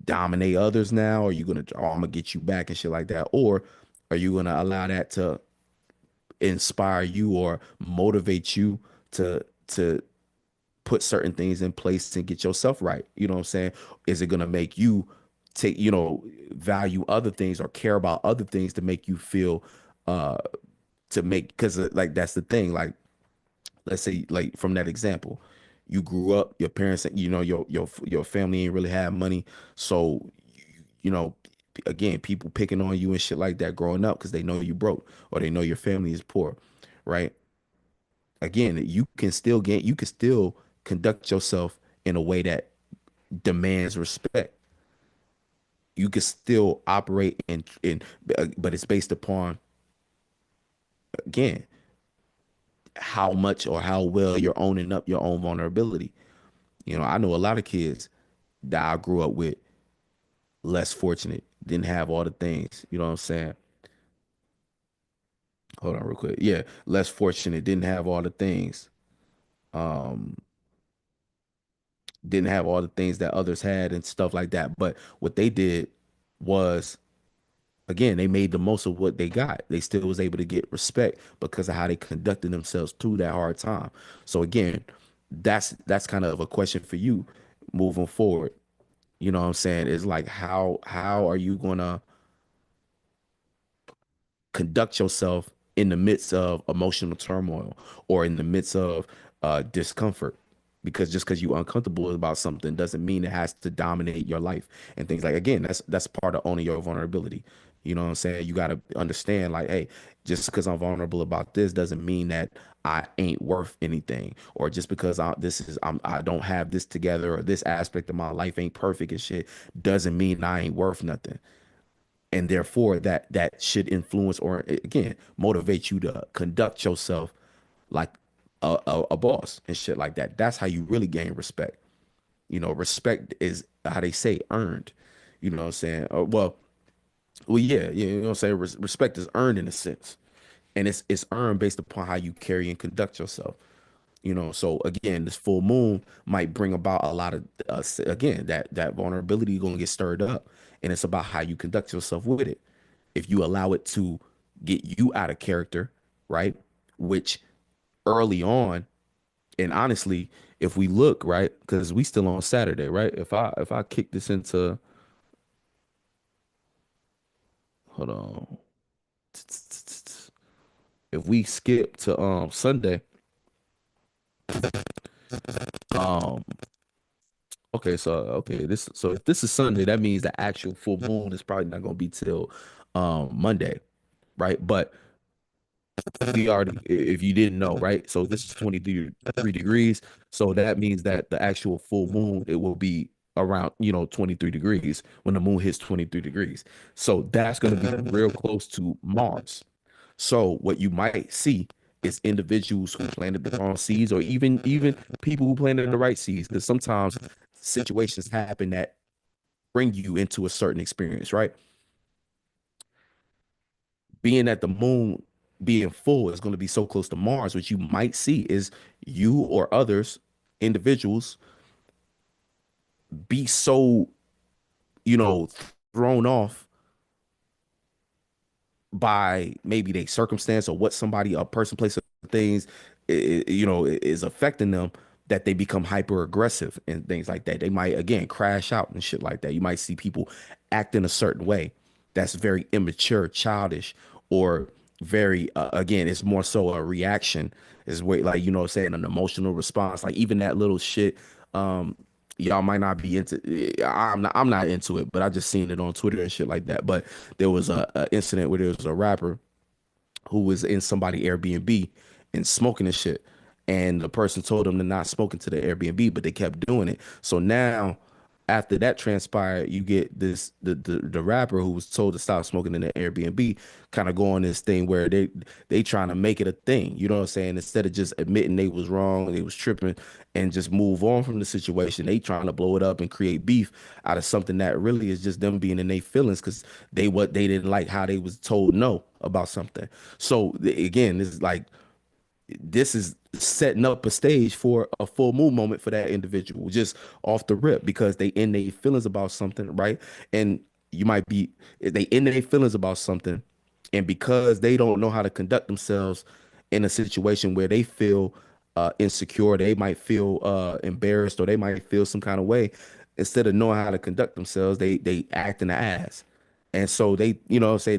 dominate others now? Are you gonna, oh, I'm gonna get you back and shit like that? Or are you gonna allow that to inspire you or motivate you to put certain things in place and get yourself right? You know what I'm saying? Is it gonna make you take, value other things or care about other things to make you feel uh to make, because like that's the thing, like, let's say, like, from that example, you grew up, your parents, your family ain't really have money. So you know again, people picking on you and shit like that growing up because they know you broke or they know your family is poor, right? Again, you can still conduct yourself in a way that demands respect, you can still operate in but it's based upon, again, how much or how well you're owning up your own vulnerability. I know a lot of kids that I grew up with, less fortunate, didn't have all the things. You know what I'm saying? Hold on real quick. Yeah, less fortunate, didn't have all the things. Um, didn't have all the things that others had and stuff like that. But what they did was, again, they made the most of what they got. They still was able to get respect because of how they conducted themselves through that hard time. So again, that's kind of a question for you moving forward. You know what I'm saying? It's like, how are you gonna conduct yourself in the midst of emotional turmoil or in the midst of discomfort? Because just because you're uncomfortable about something doesn't mean it has to dominate your life and things like, again, that's part of owning your vulnerability. You know what I'm saying? You got to understand, like, hey, just because I'm vulnerable about this doesn't mean that I ain't worth anything, or just because I don't have this together, or this aspect of my life ain't perfect and shit, doesn't mean I ain't worth nothing. And therefore that should influence, or again, motivate you to conduct yourself like a boss and shit like that. That's how you really gain respect. Respect is, how they say, earned. You know what I'm saying? Well, yeah, you know what I'm saying. Respect is earned in a sense, and it's earned based upon how you carry and conduct yourself. So again, this full moon might bring about a lot of, again, that vulnerability going to get stirred up, and it's about how you conduct yourself with it. If you allow it to get you out of character, right? Which early on, and honestly, if we look, right, because we still on Saturday, right? If I kick this into, hold on, if we skip to Sunday, um okay, so if this is Sunday, that means the actual full moon is probably not gonna be till Monday, right? But we already, if you didn't know, right? So this is 23 degrees. So that means that the actual full moon, it will be around, 23 degrees when the moon hits 23 degrees. So that's going to be real close to Mars. So what you might see is individuals who planted the wrong seeds, or even people who planted the right seeds, because sometimes situations happen that bring you into a certain experience, right? Being that the moon being full is going to be so close to Mars, what you might see is you or others, individuals, be so, you know, thrown off by maybe their circumstance or what somebody, a person, place, or things, is affecting them, that they become hyper aggressive and things like that. They might, again, crash out and shit like that. You might see people act in a certain way that's very immature, childish, or very, again, it's more so a reaction, is way, like, saying, an emotional response. Like, even that little shit, um, y'all might not be into, I'm not into it, but I just seen it on Twitter and shit like that. But there was a incident where there was a rapper who was in somebody Airbnb and smoking and shit. And the person told them to not smoke into the Airbnb, but they kept doing it. So now, after that transpired, you get the rapper who was told to stop smoking in the Airbnb kind of go on this thing where they trying to make it a thing. You know what I'm saying? Instead of just admitting they was wrong, they was tripping, and just move on from the situation, they trying to blow it up and create beef out of something that really is just them being in their feelings, because they didn't like how they was told no about something. So again, this is setting up a stage for a full moon moment for that individual, just off the rip, because they in their feelings about something, right? And you might be, they in their feelings about something, and because they don't know how to conduct themselves in a situation where they feel insecure, they might feel embarrassed, or they might feel some kind of way. Instead of knowing how to conduct themselves, they act in the ass. And so they, say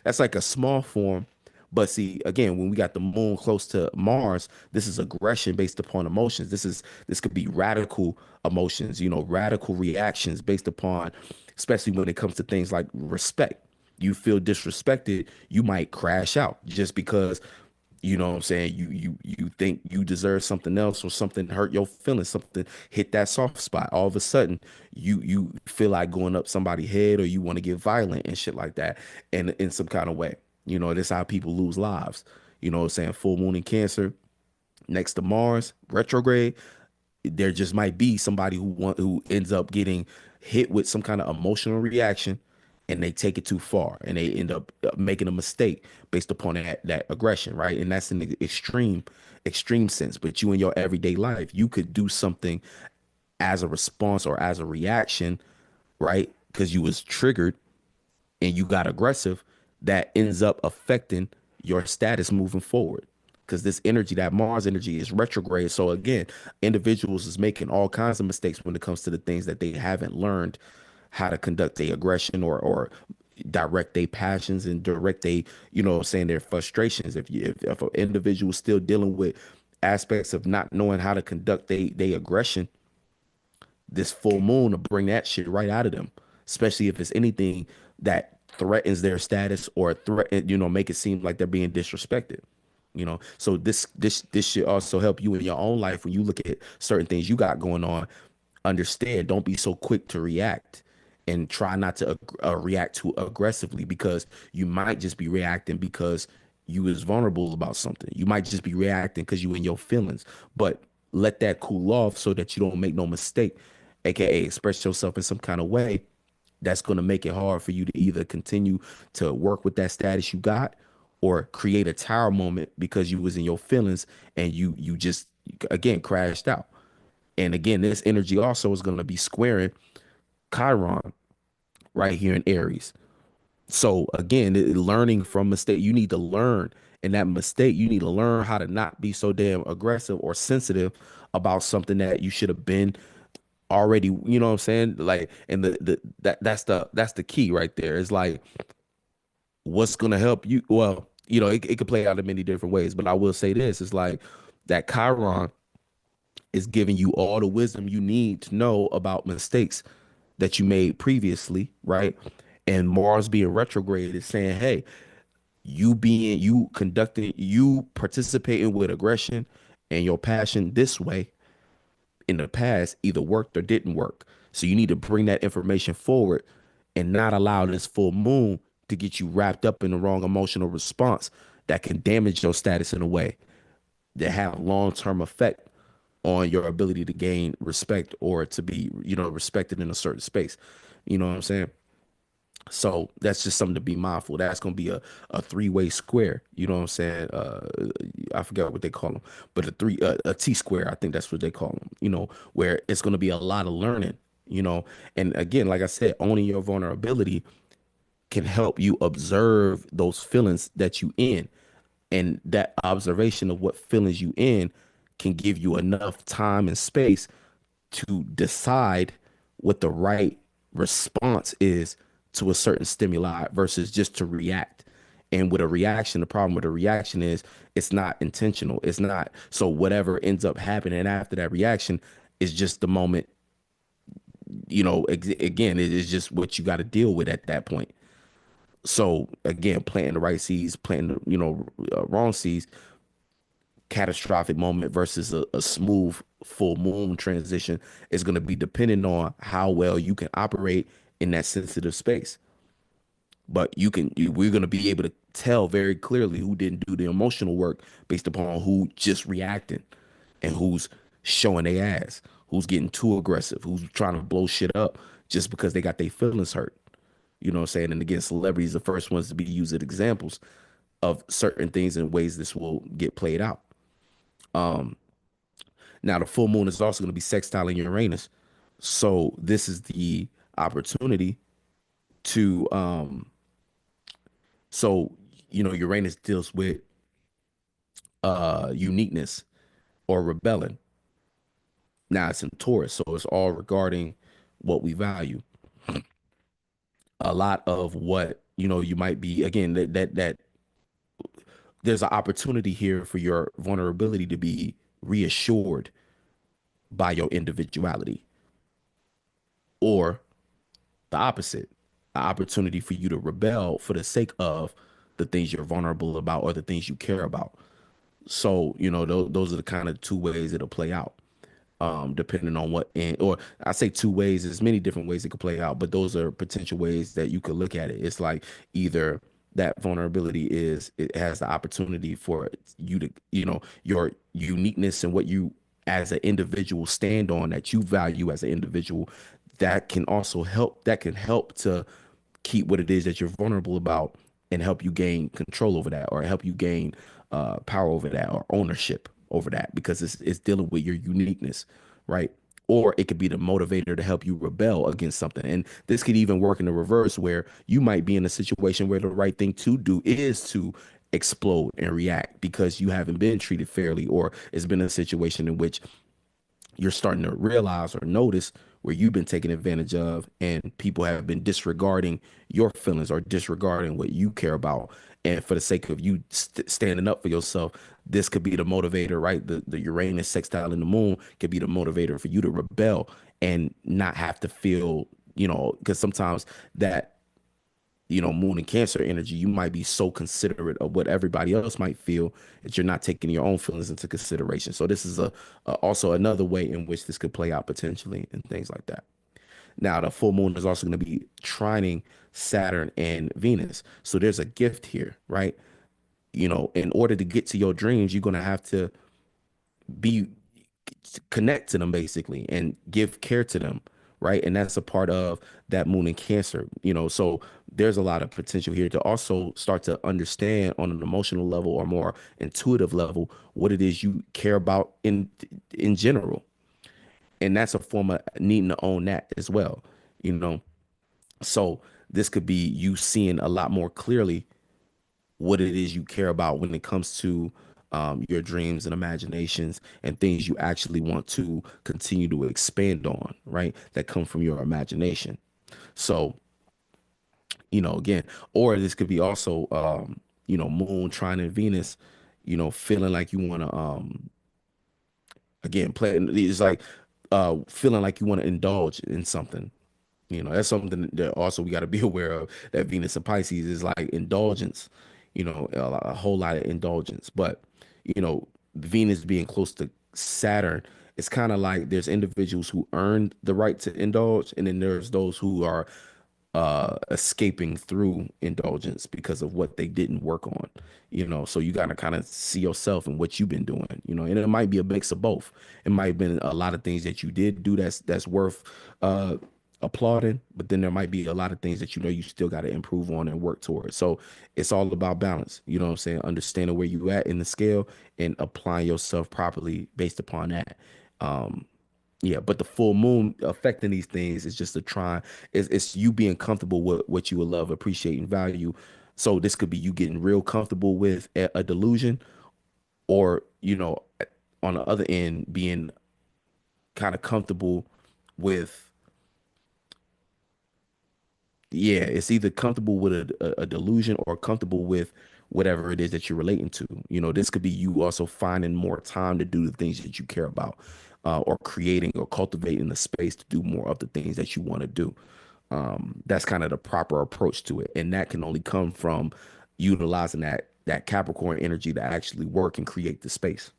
that's like a small form. But see, again, when we got the moon close to Mars, this is aggression based upon emotions. This could be radical emotions, radical reactions based upon, especially when it comes to things like respect. You feel disrespected, you might crash out just because You know what I'm saying? You think you deserve something else, or something hurt your feelings, something hit that soft spot. All of a sudden, you feel like going up somebody's head, or you want to get violent and shit like that, and in some kind of way. You know, that's how people lose lives. You know what I'm saying? Full moon in Cancer next to Mars retrograde, there just might be somebody who ends up getting hit with some kind of emotional reaction, and they take it too far, and they end up making a mistake based upon that aggression, right? And that's in the extreme sense. But you in your everyday life, you could do something as a response or as a reaction, right? Because you was triggered and you got aggressive, that ends up affecting your status moving forward. Because this energy, that Mars energy, is retrograde. So again, individuals is making all kinds of mistakes when it comes to the things that they haven't learned how to conduct their aggression, or direct their passions, and direct they, you know, saying their frustrations. If an individual is still dealing with aspects of not knowing how to conduct they aggression, this full moon to bring that shit right out of them, especially if it's anything that threatens their status, or threaten, you know, make it seem like they're being disrespected. You know, so this should also help you in your own life when you look at certain things you got going on. Understand, don't be so quick to react, and try not to react too aggressively, because you might just be reacting because you was vulnerable about something. You might just be reacting because you in your feelings. But let that cool off so that you don't make no mistake, aka express yourself in some kind of way that's going to make it hard for you to either continue to work with that status you got, or create a tower moment because you was in your feelings, and you just again crashed out. And again, this energy also is going to be squaring Chiron right here in Aries. So again, learning from mistake, you need to learn in that mistake. You need to learn how to not be so damn aggressive or sensitive about something that you should have been already. You know what I'm saying? Like, and that's the key right there. It's like, what's gonna help you? Well, you know, it could play out in many different ways, but I will say this: it's like that Chiron is giving you all the wisdom you need to know about mistakes that you made previously, right? And Mars being retrograde is saying, hey, you participating with aggression and your passion this way in the past either worked or didn't work. So you need to bring that information forward, and not allow this full moon to get you wrapped up in the wrong emotional response that can damage your status in a way that have long-term effect on your ability to gain respect, or to be, you know, respected in a certain space. You know what I'm saying? So that's just something to be mindful. That's going to be a three-way square. You know what I'm saying? I forget what they call them, but a T square. I think that's what they call them. You know, where it's going to be a lot of learning. You know, and again, like I said, owning your vulnerability can help you observe those feelings that you in, and that observation of what feelings you in can give you enough time and space to decide what the right response is to a certain stimuli, versus just to react. And with a reaction, the problem with a reaction is it's not intentional. It's not. So whatever ends up happening after that reaction is just the moment, you know, again, it is just what you got to deal with at that point. So again, planting the right seeds, planting, you know, wrong seeds, catastrophic moment versus a smooth full moon transition is going to be dependent on how well you can operate in that sensitive space. But we're going to be able to tell very clearly who didn't do the emotional work based upon who just reacting, and who's showing their ass, who's getting too aggressive, who's trying to blow shit up just because they got their feelings hurt. You know what I'm saying? And again, celebrities are the first ones to be used as examples of certain things and ways this will get played out. Now, the full moon is also going to be sextile in Uranus. So this is the opportunity to, so, you know, Uranus deals with uniqueness or rebelling. Now it's in Taurus, so it's all regarding what we value. A lot of what, you know, you might be, again, that there's an opportunity here for your vulnerability to be reassured by your individuality, or the opposite, an opportunity for you to rebel for the sake of the things you're vulnerable about, or the things you care about. So, those are the kind of two ways it'll play out, depending on what, or I say two ways, there's many different ways it could play out, but those are potential ways that you could look at it. It's like either that vulnerability it has the opportunity for you to, your uniqueness and what you as an individual stand on, that you value as an individual, that can help to keep what it is that you're vulnerable about and help you gain control over that, or help you gain power over that, or ownership over that, because it's dealing with your uniqueness, right? Or it could be the motivator to help you rebel against something. And this could even work in the reverse, where you might be in a situation where the right thing to do is to explode and react because you haven't been treated fairly, or it's been a situation in which you're starting to realize or notice where you've been taken advantage of, and people have been disregarding your feelings or disregarding what you care about. And for the sake of you standing up for yourself, this could be the motivator, right? The Uranus sextile in the moon could be the motivator for you to rebel and not have to feel, because sometimes that, moon and cancer energy, you might be so considerate of what everybody else might feel that you're not taking your own feelings into consideration. So this is also another way in which this could play out potentially, and things like that. Now, the full moon is also going to be trining Saturn and Venus. So there's a gift here, right? In order to get to your dreams, you're going to have to be connect to them basically and give care to them, right? And that's a part of that moon in cancer, so there's a lot of potential here to also start to understand on an emotional level or more intuitive level what it is you care about in general. And that's a form of needing to own that as well, you know so this could be you seeing a lot more clearly what it is you care about when it comes to your dreams and imaginations and things you actually want to continue to expand on, right? That come from your imagination. So, again, or this could be also, Moon trining Venus, feeling like you want to, again, play. It's like feeling like you want to indulge in something. That's something that also we got to be aware of, that Venus and Pisces is like indulgence, a whole lot of indulgence. But, Venus being close to Saturn, it's kind of like there's individuals who earned the right to indulge, and then there's those who are escaping through indulgence because of what they didn't work on. So you got to kind of see yourself and what you've been doing, and it might be a mix of both. It might have been a lot of things that you did do that's worth applauding, but then there might be a lot of things that you still got to improve on and work towards. So it's all about balance, what I'm saying, understanding where you at in the scale and applying yourself properly based upon that. Yeah, but the full moon affecting these things is just a try. It's you being comfortable with what you would love, appreciate, and value. So this could be you getting real comfortable with a delusion, or on the other end, being kind of comfortable with, yeah, it's either comfortable with a delusion or comfortable with whatever it is that you're relating to. This could be you also finding more time to do the things that you care about, or creating or cultivating the space to do more of the things that you want to do. That's kind of the proper approach to it, and that can only come from utilizing that Capricorn energy to actually work and create the space.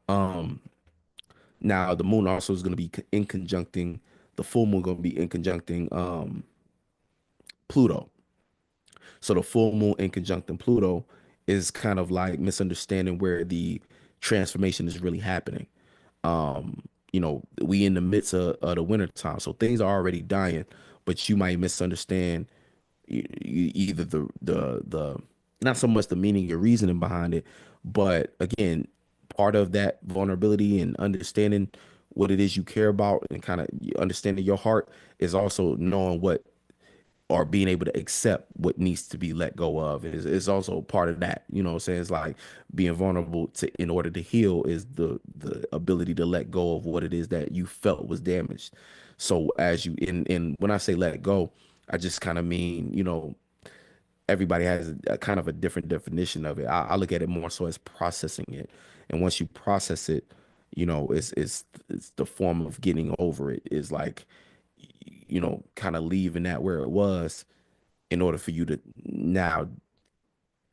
Now the moon also is going to be in conjuncting the full moon, going to be in conjuncting Pluto. So the full moon in conjuncting Pluto is kind of like misunderstanding where the transformation is really happening. We in the midst of the winter time, so things are already dying, but you might misunderstand either the not so much the meaning or reasoning behind it, but again, part of that vulnerability and understanding what it is you care about and kind of understanding your heart is also knowing what, or being able to accept what needs to be let go of is also part of that. What I'm saying? It's like being vulnerable to, in order to heal, is the ability to let go of what it is that you felt was damaged. So as you in when I say let go, I just kind of mean, everybody has a kind of a different definition of it. I look at it more so as processing it. And once you process it, it's the form of getting over it, is like, kind of leaving that where it was in order for you to now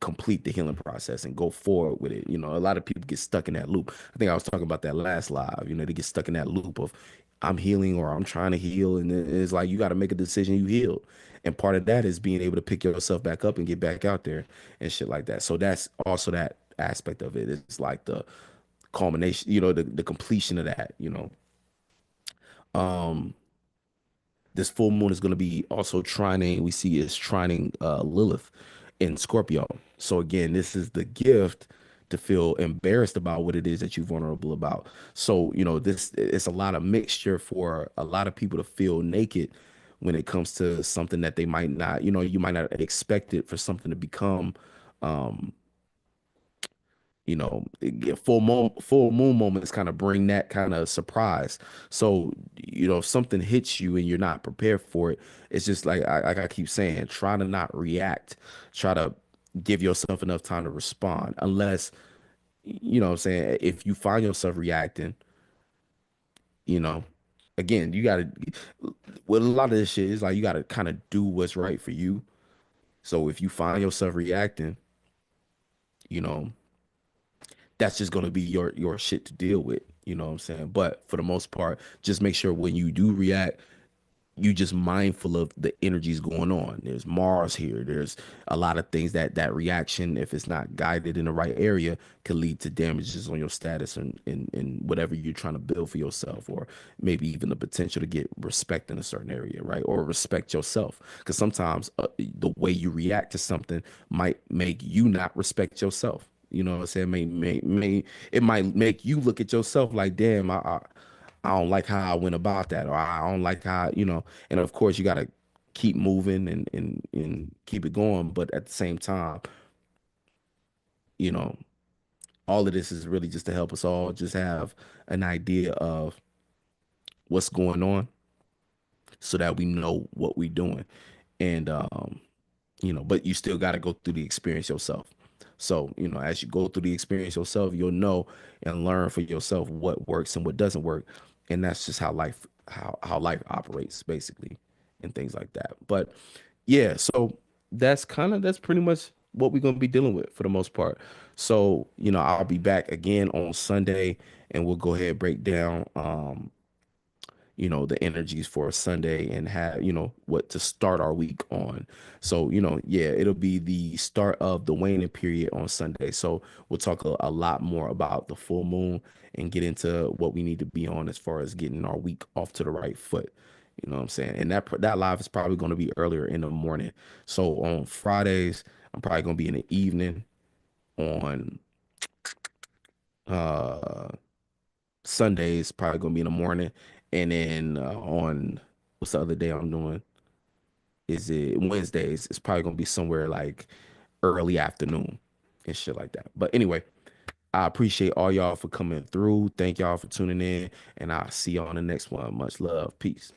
complete the healing process and go forward with it. You know, a lot of people get stuck in that loop. I think I was talking about that last live. You know, they get stuck in that loop of I'm healing or I'm trying to heal, and it's like you got to make a decision. You healed, and part of that is being able to pick yourself back up and get back out there and shit like that. So that's also that aspect of it. It's like the culmination, you know, the completion of that. You know, um, this full moon is going to be also trining. We see is trining Lilith in Scorpio. So again, this is the gift to feel embarrassed about what it is that you're vulnerable about. So you know, this it's a lot of mixture for a lot of people to feel naked when it comes to something that they might not, you know, you might not expect it for something to become um you know, full moon moments kind of bring that kind of surprise. So you know, if something hits you and you're not prepared for it, it's just like I keep saying, try to not react. Try to give yourself enough time to respond. Unless, you know what I'm saying, if you find yourself reacting, you know, again, you gotta, with a lot of this shit, it's like you gotta kind of do what's right for you. So if you find yourself reacting, you know, that's just gonna be your shit to deal with. You know what I'm saying? But for the most part, just make sure when you do react, you just mindful of the energies going on. There's Mars here. There's a lot of things that reaction, if it's not guided in the right area, can lead to damages on your status and whatever you're trying to build for yourself, or maybe even the potential to get respect in a certain area, right? Or respect yourself. Because sometimes the way you react to something might make you not respect yourself. You know what I'm saying? It might make you look at yourself like, damn, I don't like how I went about that, or I don't like how, you know, and of course you got to keep moving and keep it going. But at the same time, you know, all of this is really just to help us all just have an idea of what's going on so that we know what we're doing. And, you know, but you still got to go through the experience yourself. So, you know, as you go through the experience yourself, you'll know and learn for yourself what works and what doesn't work. And that's just how life operates basically and things like that. But yeah, so that's pretty much what we're gonna be dealing with for the most part. So, you know, I'll be back again on Sunday and we'll go ahead and break down you know, the energies for a Sunday and have, you know, what to start our week on. So, you know, yeah, it'll be the start of the waning period on Sunday. So we'll talk a lot more about the full moon and get into what we need to be on as far as getting our week off to the right foot. You know what I'm saying? And that live is probably going to be earlier in the morning. So on Fridays, I'm probably going to be in the evening. On uh Sundays, probably gonna be in the morning, and then on what's the other day I'm doing? Is it Wednesdays? It's probably gonna be somewhere like early afternoon and shit like that. But anyway, I appreciate all y'all for coming through. Thank y'all for tuning in, and I'll see y'all on the next one. Much love, peace.